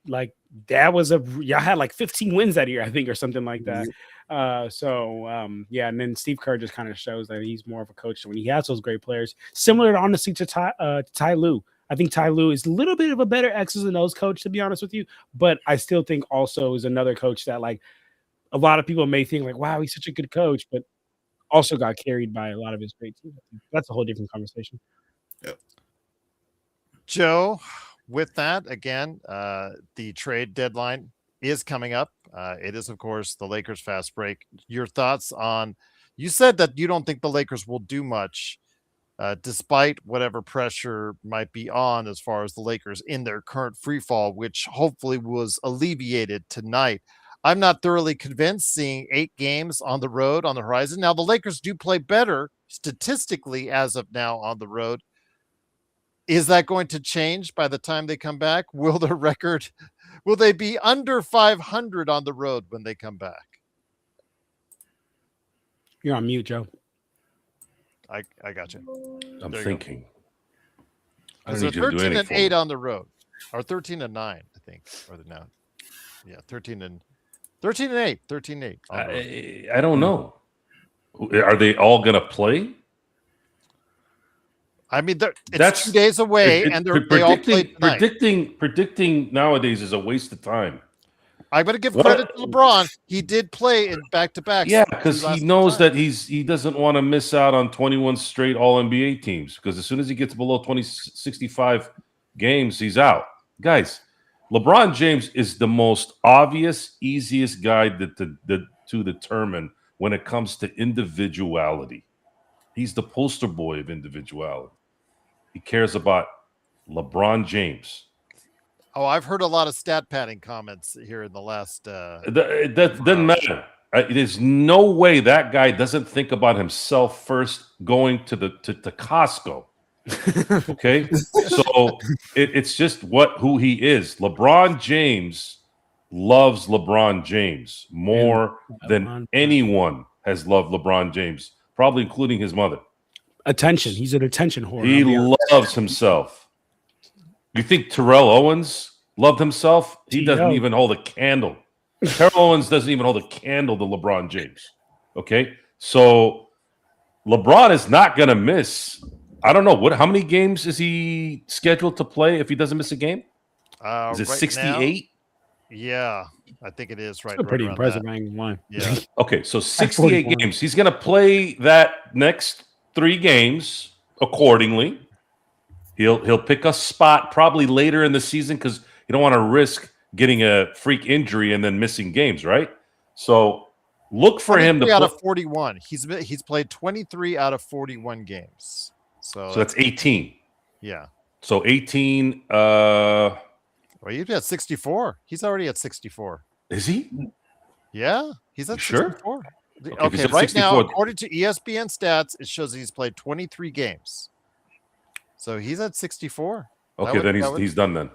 like that was y'all had like 15 wins that year, I think, or something like that. Yeah, and then Steve Kerr just kind of shows that he's more of a coach when he has those great players. Similar, honestly, to Ty Lue. I think Ty Lue is a little bit of a better X's and O's coach, to be honest with you, but I still think also is another coach that like a lot of people may think like, wow, he's such a good coach, but also got carried by a lot of his great teams. That's a whole different conversation. Yep. Joe, with that, again, the trade deadline is coming up. It is, of course, the Lakers fast break. Your thoughts on, you said that you don't think the Lakers will do much despite whatever pressure might be on as far as the Lakers in their current free fall, which hopefully was alleviated tonight. I'm not thoroughly convinced seeing 8 games on the road on the horizon. Now, the Lakers do play better statistically as of now on the road. Is that going to change by the time they come back? Will they be under 500 on the road when they come back? You're on mute, Joe. I got you. I'm thinking. I Because don't they're need you to do 13-8 on the road, or 13-9, I think, or now. Yeah, 13-8. 13-8. I don't know. Are they all going to play? I mean, it's 2 days away, and they all play tonight. Predicting nowadays is a waste of time. I'm going to give credit to LeBron. He did play in back-to-backs. Yeah, because he knows that he doesn't want to miss out on 21 straight All-NBA teams, because as soon as he gets below 65 games, he's out. Guys, LeBron James is the most obvious, easiest guy to determine when it comes to individuality. He's the poster boy of individuality. He cares about LeBron James. Oh, I've heard a lot of stat padding comments here in the last. That doesn't matter. There's no way that guy doesn't think about himself first going to Costco. Okay, so it's just who he is. LeBron James loves LeBron James more than anyone has loved LeBron James, probably including his mother. Attention. He's an attention whore. He loves himself. You think Terrell Owens loved himself? He doesn't even hold a candle. Terrell Owens doesn't even hold a candle to LeBron James. Okay? So LeBron is not going to miss. I don't know. How many games is he scheduled to play if he doesn't miss a game? Is it 68? Yeah, I think it is right. Pretty impressive. I ain't lying. Yeah. Okay, so 68 games. He's going to play that next 3 games accordingly. He'll pick a spot probably later in the season because you don't want to risk getting a freak injury and then missing games, right? So look for him to out of 41. He's played 23 out of 41 games. So that's 18. Yeah. So 18. Well, you've got 64. He's already at 64. Is he? Yeah, he's at 64. Sure? Okay, right 64. Now, according to ESPN stats, it shows he's played 23 games. So he's at 64. Okay, then he's done then.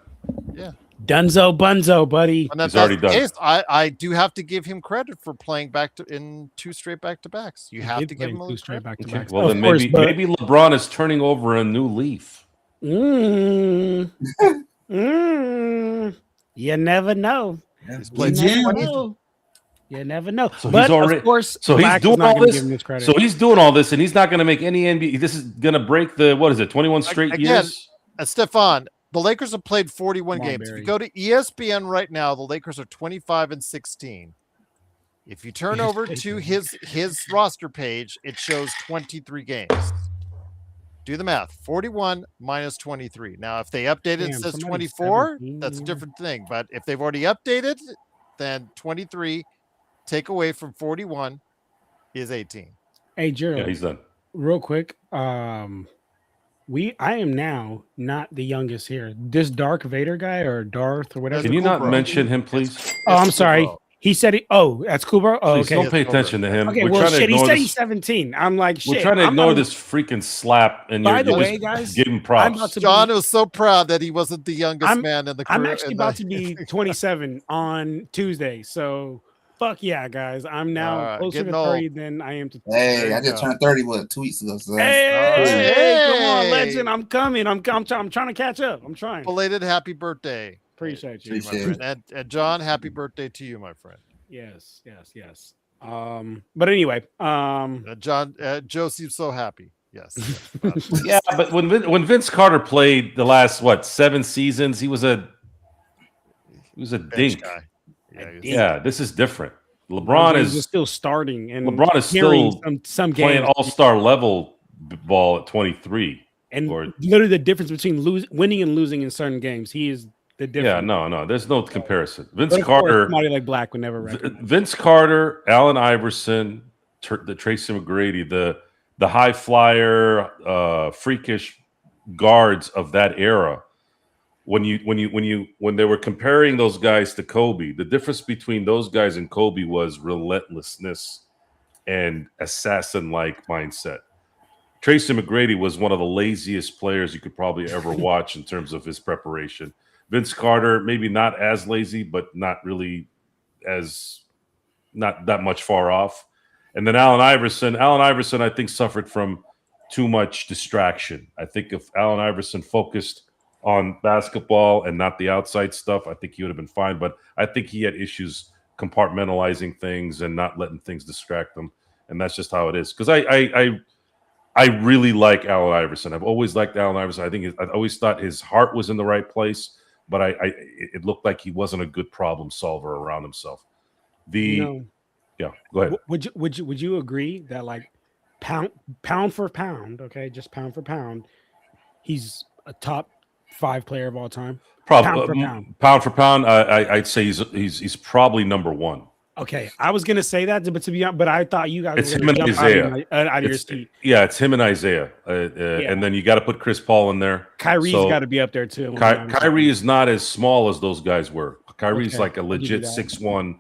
Yeah. Dunzo bunzo, buddy. And he's already done. I do have to give him credit for playing in 2 straight back-to-backs. You have to give him 2 straight back-to-backs. Okay. Well, then maybe LeBron is turning over a new leaf. You never know. You never know. So but he's already, of course, so he's doing all this. So he's doing all this, and he's not going to make any NBA. This is going to break the 21 straight years. Stefan, the Lakers have played 41 games. If you go to ESPN right now, the Lakers are 25-16. If you turn over to his roster page, it shows 23 games. Do the math. 41 minus 23. Now, if they update it, it says 24. That's a different thing. But if they've already updated, then 23 take away from 41 is 18. Hey, Gerald. Yeah, he's done. Real quick. I am now not the youngest here. This Dark Vader guy or Darth or whatever. Can you not mention him, please? Oh, I'm sorry. He said that's cool, bro. Oh, okay. Don't pay attention to him. Okay, well, shit. He said he's 17. I'm like, shit. We're trying to ignore this freaking slap. And by the way, guys, give him props. John was so proud that he wasn't the youngest man in the. I'm actually about to be 27 on Tuesday, so fuck yeah, guys. I'm now All right, closer to getting old. 30 than I am to 30. Hey, There I you just go. turned 30 2 weeks ago. So Hey, come on, Hey. legend. I'm coming. I'm trying to catch up. I'm trying. Belated happy birthday. Appreciate you. my Appreciate friend. And John, happy birthday to you, my friend. Yes. But anyway, John, Joe seems so happy. Yes. Yeah, but when Vince Carter played the last 7 seasons, he was a Bench dink. guy. Yeah, Yeah, this is different. LeBron is still starting, and LeBron is carrying still some playing games. all-star level ball at 23. And or- literally the difference between winning and losing in certain games, he is the difference. Yeah, no, there's no comparison. Vince But of course, Carter, somebody like Black would never recognize. Vince Carter, Allen Iverson, the Tracy McGrady, the high flyer, freakish guards of that era. When they were comparing those guys to Kobe, the difference between those guys and Kobe was relentlessness and assassin-like mindset. Tracy McGrady was one of the laziest players you could probably ever watch in terms of his preparation. Vince Carter, maybe not as lazy, but not really not that much far off. And then Allen Iverson, I think, suffered from too much distraction. I think if Allen Iverson focused on basketball and not the outside stuff, I think he would have been fine. But I think he had issues compartmentalizing things and not letting things distract him. And that's just how it is. Because I really like Allen Iverson. I've always liked Allen Iverson. I always thought his heart was in the right place, but it looked like he wasn't a good problem solver around himself. Yeah, go ahead. Would you agree that, like, pound for pound, okay, just pound for pound, he's a top 5 player of all time? Probably pound for pound. I'd say he's probably number 1. Okay, I was gonna say that, but but I thought you guys it's were him and jump Isaiah out of your seat. Yeah, it's him and Isaiah, and then you got to put Chris Paul in there. Kyrie's got to be up there too. Kyrie is not as small as those guys were. Kyrie's Okay, like a legit 6'1",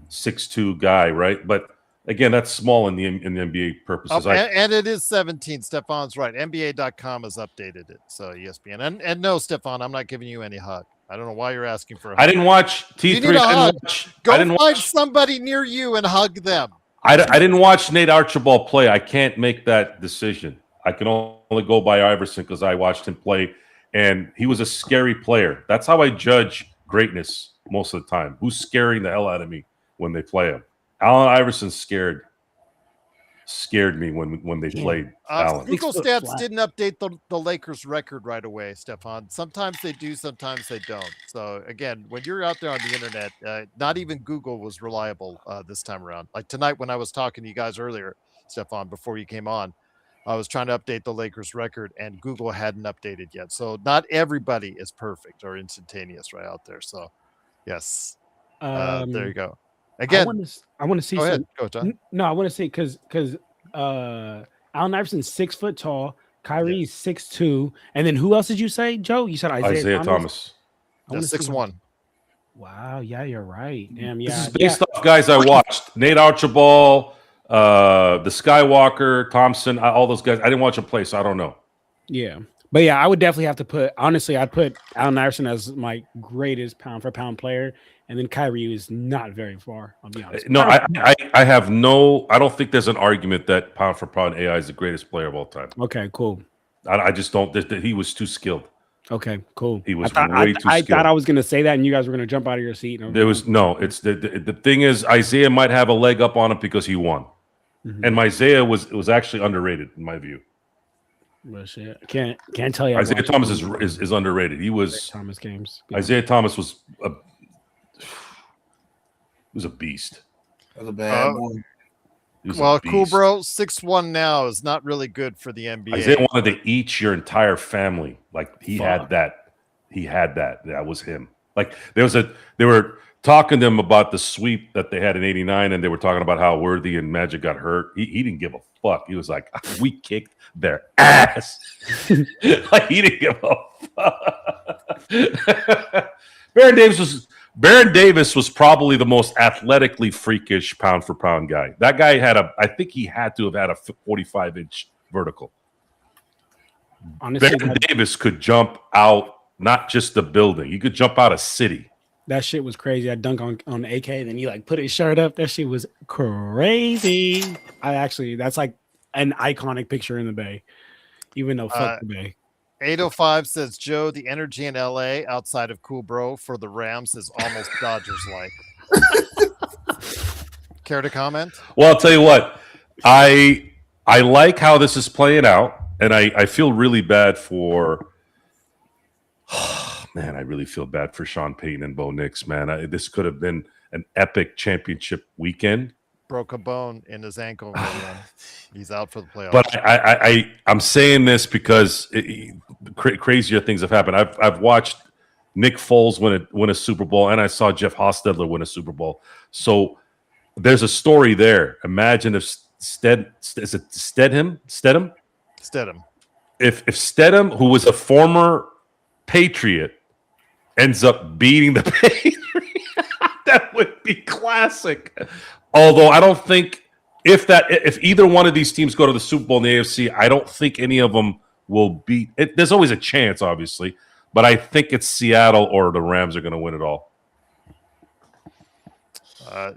6'2" guy, right? But again, that's small in the NBA purposes. And it is 17. Stefan's right. NBA.com has updated it. So ESPN. And no, Stefan, I'm not giving you any hug. I don't know why you're asking for a hug. I didn't watch T3. Go find somebody near you and hug them. I didn't watch Nate Archibald play. I can't make that decision. I can only go by Iverson because I watched him play, and he was a scary player. That's how I judge greatness most of the time. Who's scaring the hell out of me when they play him? Allen Iverson scared me when they played Allen. Google Stats didn't update the Lakers record right away, Stefan. Sometimes they do, sometimes they don't. So again, when you're out there on the internet, not even Google was reliable this time around. Like tonight when I was talking to you guys earlier, Stefan, before you came on, I was trying to update the Lakers record and Google hadn't updated yet. So not everybody is perfect or instantaneous right out there. So yes, there you go. Again, I want to see. Go ahead. Go, John. No, I want to see because Allen Iverson's 6 foot tall, Kyrie's 6'2", and then who else did you say, Joe? You said Isaiah Thomas. 6'1". Wow, yeah, you're right. Damn, yeah. This is based off guys I watched: Nate Archibald, the Skywalker, Thompson, all those guys. I didn't watch them play, so I don't know. Yeah. But yeah, I would definitely have to put, honestly, I'd put Allen Iverson as my greatest pound for pound player. And then Kyrie is not very far, I'll be honest. No, I don't think there's an argument that pound for pound AI is the greatest player of all time. Okay, cool. I just don't, he was too skilled. Okay, cool. He was way too skilled. I thought I was going to say that and you guys were going to jump out of your seat. It's the thing is, Isaiah might have a leg up on him because he won. Mm-hmm. And Isaiah was actually underrated in my view. Well, shit. Can't tell you. Isaiah Thomas is underrated. He was Thomas games. Yeah. Isaiah Thomas was a beast. That was a bad one. Well, cool, bro. 6'1" now is not really good for the NBA. Isaiah wanted to eat your entire family. Like he had that. He had that. That was him. Like they were talking to him about the sweep that they had in '89, and they were talking about how Worthy and Magic got hurt. He didn't give a fuck. He was like, we kicked their ass. Like he didn't give a fuck. Baron Davis was probably the most athletically freakish pound for pound guy. That guy I think he had to have had a 45-inch vertical. Honestly, Baron Davis could jump out, not just the building. He could jump out a city. That shit was crazy. I dunk on AK, then he like put his shirt up. That shit was crazy. That's like an iconic picture in the Bay, even though fuck the Bay. 805 says, Joe, the energy in LA outside of Cool Bro for the Rams is almost Dodgers like. Care to comment? Well, I'll tell you what. I like how this is playing out, and I feel really bad for man, I really feel bad for Sean Payton and Bo Nix, man. This could have been an epic championship weekend. Broke a bone in his ankle. He's out for the playoffs. But I'm saying this because crazier things have happened. I've watched Nick Foles win a Super Bowl, and I saw Jeff Hostetler win a Super Bowl. So there's a story there. Imagine if Stedham? If Stedham, who was a former Patriot, ends up beating the Patriots, that would be classic. Although I don't think if either one of these teams go to the Super Bowl in the AFC, I don't think any of them will beat it. There's always a chance, obviously, but I think it's Seattle or the Rams are going to win it all.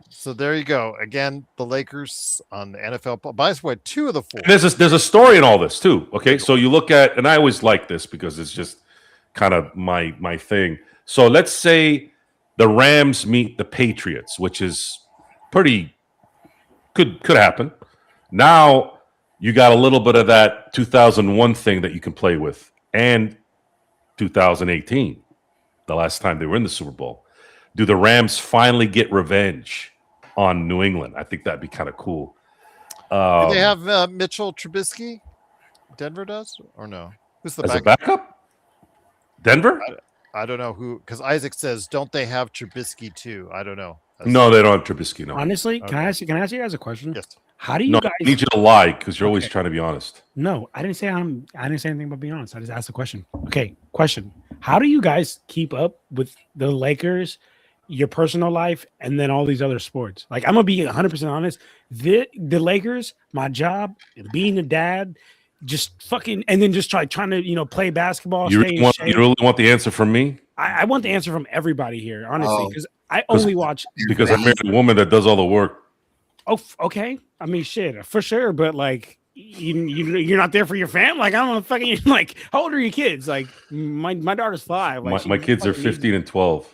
So there you go. Again, the Lakers on the NFL. By the way, 2 of the 4. There's a story in all this too. Okay, so you look at, and I always like this because it's just kind of my thing. So let's say the Rams meet the Patriots, which is pretty could happen. Now you got a little bit of that 2001 thing that you can play with, and 2018, the last time they were in the Super Bowl. Do the Rams finally get revenge on New England? I think that'd be kind of cool. Do they have Mitchell Trubisky? Denver does or no? Who's the as a backup? Denver? I don't know who, because Isaac says, don't they have Trubisky too? I don't know. No, they don't have Trubisky. No. Honestly, can I ask you guys a question? Yes. How do you guys? I need you to lie because you're always trying to be honest. No, I didn't say anything about being honest. I just asked a question. Okay, question. How do you guys keep up with the Lakers, your personal life, and then all these other sports? Like, I'm gonna be 100% honest. The Lakers, my job, being a dad, just fucking, and then just trying to play basketball. You really want the answer from me? I want the answer from everybody here, honestly, because I only watch because I married a woman that does all the work. Oh, okay. I mean, shit, for sure. But like, you're not there for your fam. Like, I don't know, fucking. Like, how old are your kids? Like, my daughter's 5. Like, my kids are 15 and 12.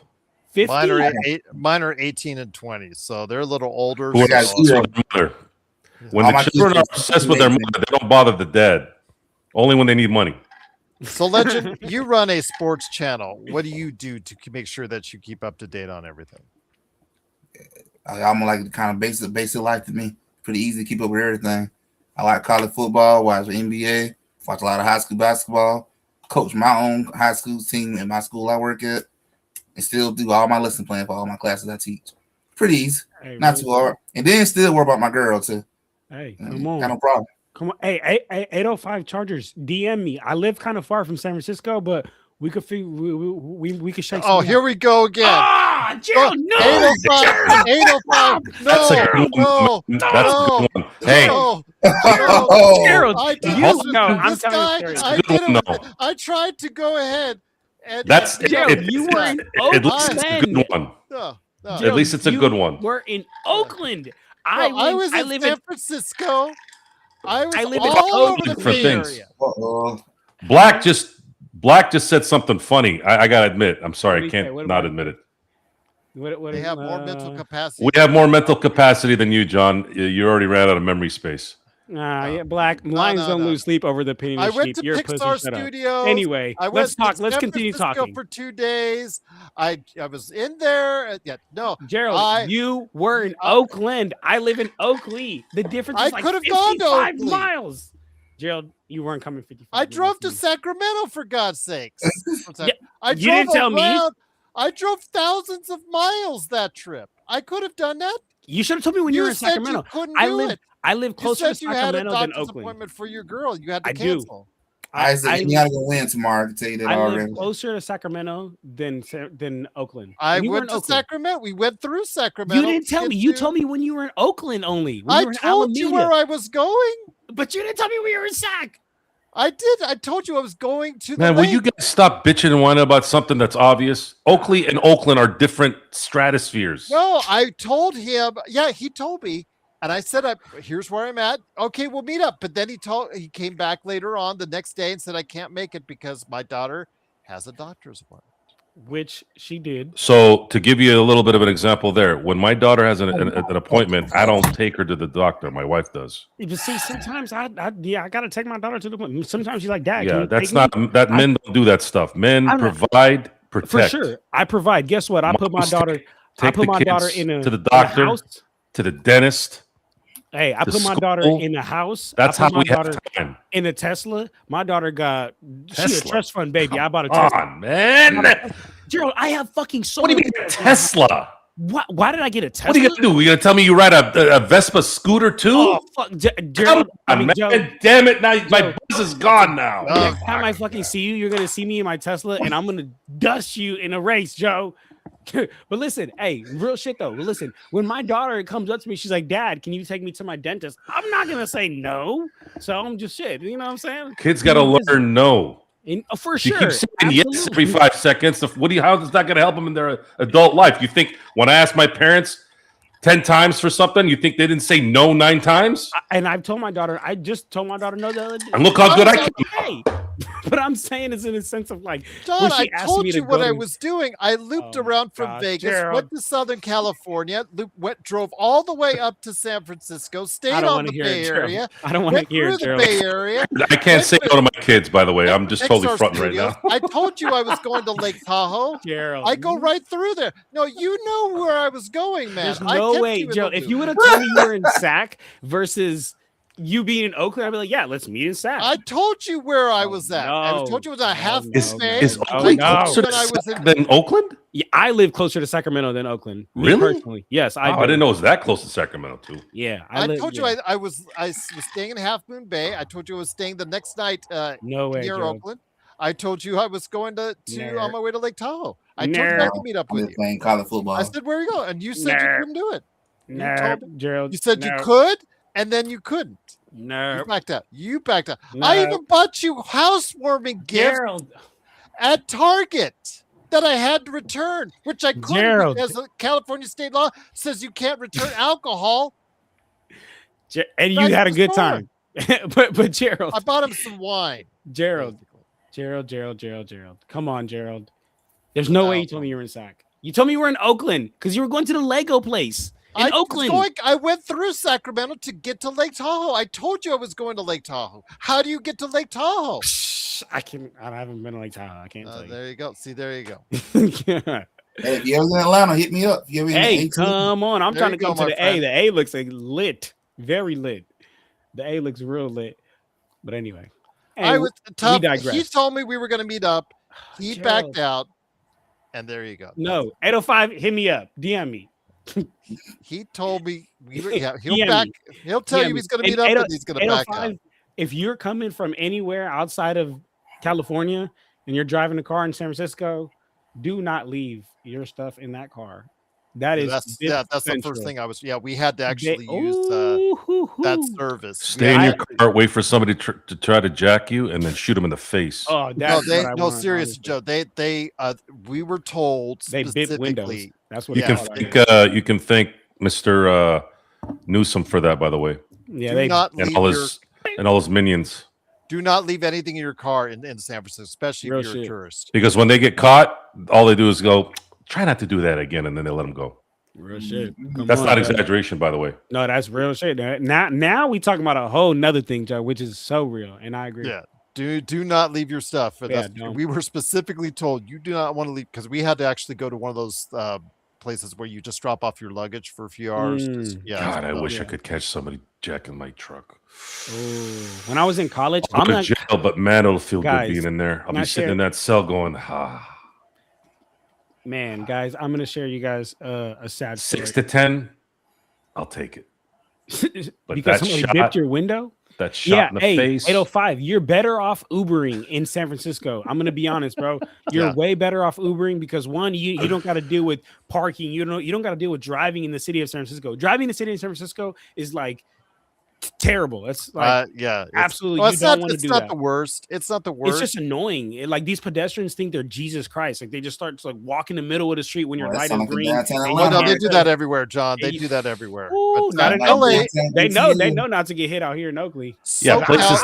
15? Mine are 18 and 20, so they're a little older. When the children are obsessed with their mother, they don't bother the dad. Only when they need money. So, Legend, you run a sports channel. What do you do to make sure that you keep up to date on everything? I'm like kind of basic life to me. Pretty easy to keep up with everything. I like college football, watch the NBA, watch a lot of high school basketball, coach my own high school team in my school I work at, and still do all my lesson plan for all my classes I teach. Pretty easy, not too hard. And then still worry about my girl too. Hey, come on. Got no problem. Come on. Hey, 805 Chargers, DM me. I live kind of far from San Francisco, but we could figure we could shake. Oh, here we go again. Ah, Gerald, no. 805. That's a good one. That's a good one. Hey, Gerald, I tried to go ahead. And that's Gerald, you were in Oakland. At least it's a good one. No. Gerald, at least it's a good one. We're in Oakland. I live in San Francisco. I live all over the Bay Area. Black just said something funny. I gotta admit. I'm sorry, I can't not admit it. They have more mental capacity. We have more mental capacity than you, John. You already ran out of memory space. Yeah, Black. Lions don't lose sleep over the opinion of sheep. I went to Pixar Studios. Anyway, let's talk. Let's continue talking. For 2 days, I was in there. Gerald, you were in Oakland. I live in Oakley. The difference is like 55 miles. Gerald, you weren't coming 55. I drove to Sacramento, for God's sakes. You didn't tell me. I drove thousands of miles that trip. I could have done that. You should have told me when you were in Sacramento. I live closer to Sacramento than Oakland. You had a doctor's appointment for your girl. You had to cancel. Isaac, you gotta go win tomorrow. I can tell you that already. I live closer to Sacramento than Oakland. I went to Sacramento. We went through Sacramento. You didn't tell me. You told me when you were in Oakland only. I told you where I was going. But you didn't tell me we were in Sac. I did. I told you I was going to the Man, will lake. you guys stop bitching and whining about something that's obvious? Oakley and Oakland are different stratospheres. No, I told him. Yeah, he told me. And I said, here's where I'm at. Okay, we'll meet up. But then he came back later on the next day and said, I can't make it because my daughter has a doctor's appointment. Which she did. So to give you a little bit of an example there, when my daughter has an appointment, I don't take her to the doctor. My wife does. You see, sometimes I gotta take my daughter to the appointment. Sometimes she's like, Dad, Yeah, can you that's take not me? that men don't do that stuff. Men provide, protect. For sure. I provide. Guess what? I put my daughter. I put my daughter in to the doctor, house. to the dentist. Hey, I put my daughter in the house. That's how we have time. In a Tesla. My daughter got Tesla. She a trust fund baby. I bought a Come Tesla. on, man. Gerald, I have fucking so. What do you mean a Tesla? Why did I get a Tesla? What are you gonna do? You gonna tell me you ride a Vespa scooter too? Oh fuck, Gerald! Man. Joe, Damn it! Now my buzz is gone now. Next time I fucking see you, you're gonna see me in my Tesla, and I'm gonna dust you in a race, Joe. But listen, hey, real shit though. Listen, when my daughter comes up to me, she's like, Dad, can you take me to my dentist? I'm not gonna say no. So I'm just shit. You know what I'm saying? Kids gotta learn no. For You sure. keep saying yes every 5 seconds. How is that gonna help them in their adult life? You think when I asked my parents 10 times for something, you think they didn't say no 9 times? And I've told my daughter, I just told my daughter no the other day. And look how good I can. Hey. But I'm saying it's in a sense of like, John, I told you what I was doing. I looped around from Vegas, Gerald. went to Southern California, drove all the way up to San Francisco, stayed on the Bay Area. I don't want to hear it, the Bay Area. I can't say no to my kids, by the way. I'm just totally fronting right now. I told you I was going to Lake Tahoe. Gerald, I go right through there. No, you know where I was going, man. There's no way, Gerald. If you would have told me you were in Sac versus you being in Oakland, I'd be like, yeah, let's meet in Sac. I told you where I was at. I told you it was a half day. Is Oakland closer than Oakland? Yeah, I live closer to Sacramento than Oakland. Really? Personally. Yes, I didn't know it was that close to Sacramento too. Yeah, I told you I was staying in Half Moon Bay. I told you I was staying the next night near Oakland. I told you I was going to on my way to Lake Tahoe. I told you I could meet up with you. Playing college football. I said, where you go? And you said you couldn't do it. Gerald. You said you could, and then you couldn't. No. You backed out. I even bought you housewarming gifts at Target that I had to return, which I couldn't because the California state law says you can't return alcohol. And you had a good time. but Gerald. I bought him some wine. Gerald. Come on, Gerald. There's no way you told me you were in Sac. You told me you were in Oakland because you were going to the Lego place. Oakland. I went through Sacramento to get to Lake Tahoe. I told you I was going to Lake Tahoe. How do you get to Lake Tahoe? I haven't been to Lake Tahoe. I can't tell you. There you go. See, there you go. Hey, if you ever in Atlanta, hit me up. Hey, come on. I'm trying to go to the A. The A looks like lit. Very lit. The A looks real lit. But anyway. I was tough. He told me we were going to meet up. He backed out. And there you go. No. 805, hit me up. DM me. He told me he'll tell you he's going to meet up and he's going to back out. If you're coming from anywhere outside of California and you're driving a car in San Francisco, do not leave your stuff in that car. That's the first thing we had to actually use that service. Stay in your car, wait for somebody to try to jack you, and then shoot them in the face. Oh, serious, Joe. We were told they bit windows. That's what you can thank Mr. Newsom for that, by the way. Yeah, and all his minions. Do not leave anything in your car in San Francisco, especially if you're a tourist. Because when they get caught, all they do is go, try not to do that again, and then they let them go. Real shit. That's not exaggeration, by the way. No, that's real shit. Now we talking about a whole nother thing, Joe, which is so real, and I agree. Yeah. Do not leave your stuff. We were specifically told you do not want to leave because we had to actually go to one of those places where you just drop off your luggage for a few hours. God, I wish I could catch somebody jacking my truck. When I was in college, I'm in jail, but man, it'll feel good being in there. I'll be sitting in that cell going, Man, guys, I'm gonna share you guys a sad story. 6 to 10, I'll take it. But because somebody dipped your window. That shot in the face. 805. You're better off Ubering in San Francisco. I'm gonna be honest, bro. You're way better off Ubering because one, you don't got to deal with parking. You don't got to deal with driving in the city of San Francisco. Driving in the city of San Francisco is like terrible. It's like absolutely you don't want to do that. It's not the worst. It's not the worst. It's just annoying. Like these pedestrians think they're Jesus Christ. Like they just start to like walk in the middle of the street when your light is green. No, they do that everywhere, John. They do that everywhere. Ooh, not in LA. They know not to get hit out here in Oakley. Yeah, places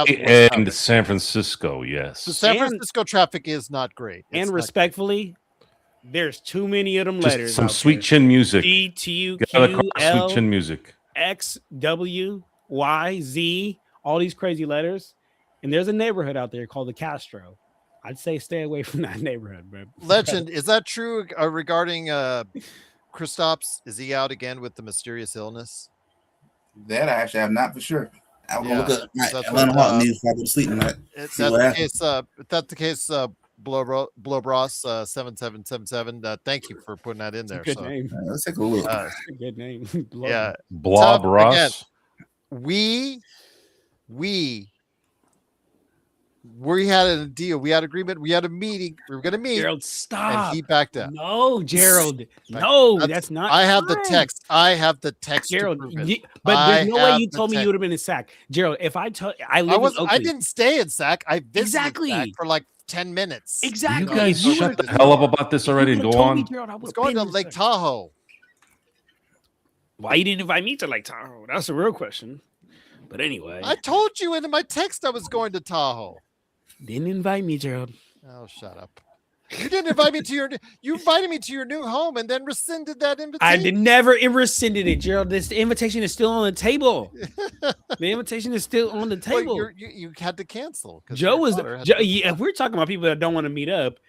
and San Francisco. Yes, the San Francisco traffic is not great. And respectfully, there's too many of them letters. Some sweet chin music. DTUQL sweet chin music. XWYZ. All these crazy letters. And there's a neighborhood out there called the Castro. I'd say stay away from that neighborhood, bro. Legend, is that true regarding Kristaps? Is he out again with the mysterious illness? That I actually have not for sure. I'm gonna look up Atlanta Hawk news before I go to sleep tonight. If that's the case, Blowbross 7777. Thank you for putting that in there. Good name. Let's take a look. Good name. Yeah, Blowbross. We had a deal. We had agreement. We had a meeting. We were going to meet. Gerald, stop. And he backed out. No, Gerald. No, that's not. I have the text. Gerald, but there's no way you told me you would have been in SAC. Gerald, if I told I didn't stay in SAC. I visited SAC for like 10 minutes. Exactly. You guys shut the hell up about this already and go on. Gerald, I was going to Lake Tahoe. Why you didn't invite me to Lake Tahoe? That's the real question. But anyway, I told you in my text I was going to Tahoe. Didn't invite me, Gerald. Oh, shut up. You didn't invite me to you invited me to your new home and then rescinded that invitation. I never rescinded it, Gerald. The invitation is still on the table. The invitation is still on the table. Well, you had to cancel. Joe was if we're talking about people that don't want to meet up,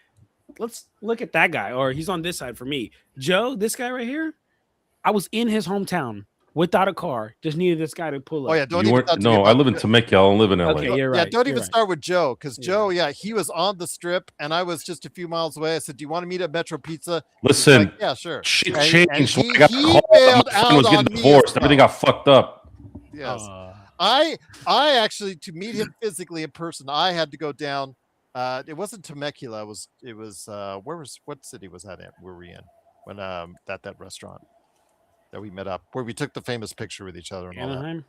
let's look at that guy. Or he's on this side for me. Joe, this guy right here, I was in his hometown without a car. Just needed this guy to pull up. Oh yeah, I live in Temecula. I don't live in LA. Okay, you're right. Yeah, don't even start with Joe because Joe, he was on the strip and I was just a few miles away. I said, "Do you want to meet at Metro Pizza?" Listen, like, yeah, sure. Shit changed. He bailed out was getting divorced. Everything got fucked up. Yes, I actually to meet him physically in person, I had to go down. It wasn't Temecula. It was what city was that in? Where were we in when that restaurant that we met up where we took the famous picture with each other? And Anaheim?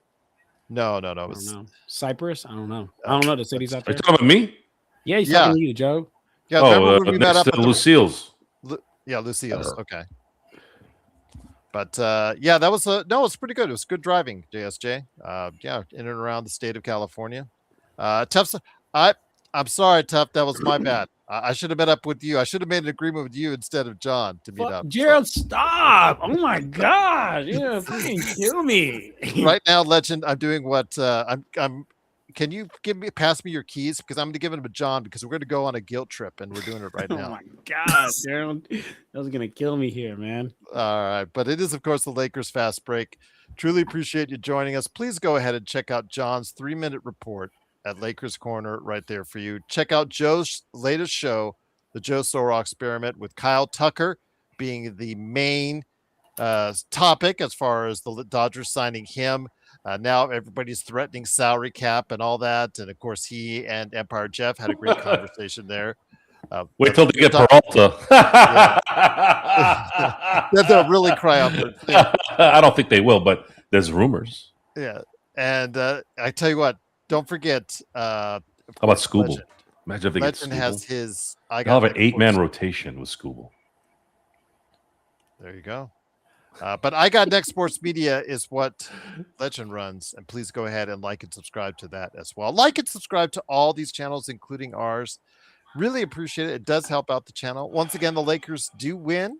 No. It was Cyprus. I don't know. I don't know the cities out there. Are you talking about me? Yeah, he's talking to you, Joe. Yeah, remember when we met up at Lucille's. Lucille's. Okay. But that was it's pretty good. It was good driving, JSJ. In and around the state of California. Tough. I'm sorry, Tough. That was my bad. I should have met up with you. I should have made an agreement with you instead of John to meet up. Gerald, stop! Oh my God! You're fucking kill me. Right now, Legend, I'm doing what I'm. Can you pass me your keys because I'm going to give them to John because we're going to go on a guilt trip and we're doing it right now. Oh my God, Gerald, that was going to kill me here, man. All right, but it is of course the Lakers Fast Break. Truly appreciate you joining us. Please go ahead and check out John's 3-minute report at Lakers Corner right there for you. Check out Joe's latest show, the Joe Soro Experiment, with Kyle Tucker being the main topic as far as the Dodgers signing him. Now everybody's threatening salary cap and all that. And of course, he and Empire Jeff had a great conversation there. Wait till they get Peralta. They'll really cry out for it. I don't think they will, but there's rumors. Yeah. And I tell you what, don't forget. How about Scooble? Legend. Imagine if they Legend get has his. I'll have an 8-man rotation with Scooble. There you go. But I Got Next Sports Media is what Legend runs. And please go ahead and like and subscribe to that as well. Like and subscribe to all these channels, including ours. Really appreciate it. It does help out the channel. Once again, the Lakers do win.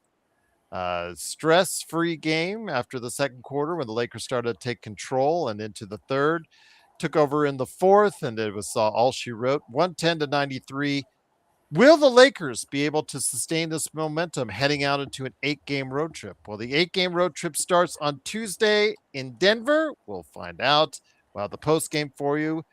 Stress-free game after the second quarter when the Lakers started to take control and into the third. Took over in the fourth, and it was all she wrote. 110-93. Will the Lakers be able to sustain this momentum heading out into an 8-game road trip? Well, the 8-game road trip starts on Tuesday in Denver. We'll find out. We'll have the post game for you.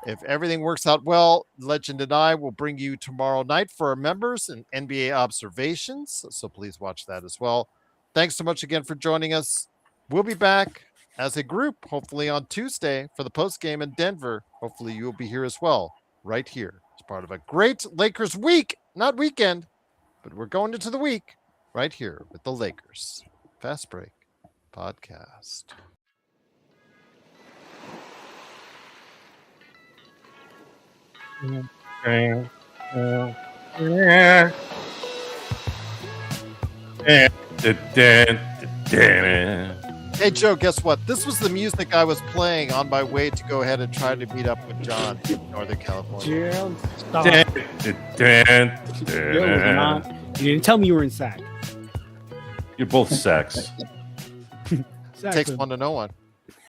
If everything works out well, Legend and I will bring you tomorrow night for our members and NBA observations. So please watch that as well. Thanks so much again for joining us. We'll be back as a group, hopefully on Tuesday for the post game in Denver. Hopefully you'll be here as well, right here. It's part of a great Lakers week, not weekend, but we're going into the week right here with the Lakers Fast Break Podcast. Hey, Joe, guess what? This was the music I was playing on my way to go ahead and try to meet up with John in Northern California. Gerald, stop. Yo, it was not. You didn't tell me you were in sack. You're both sacks. Takes one to know one.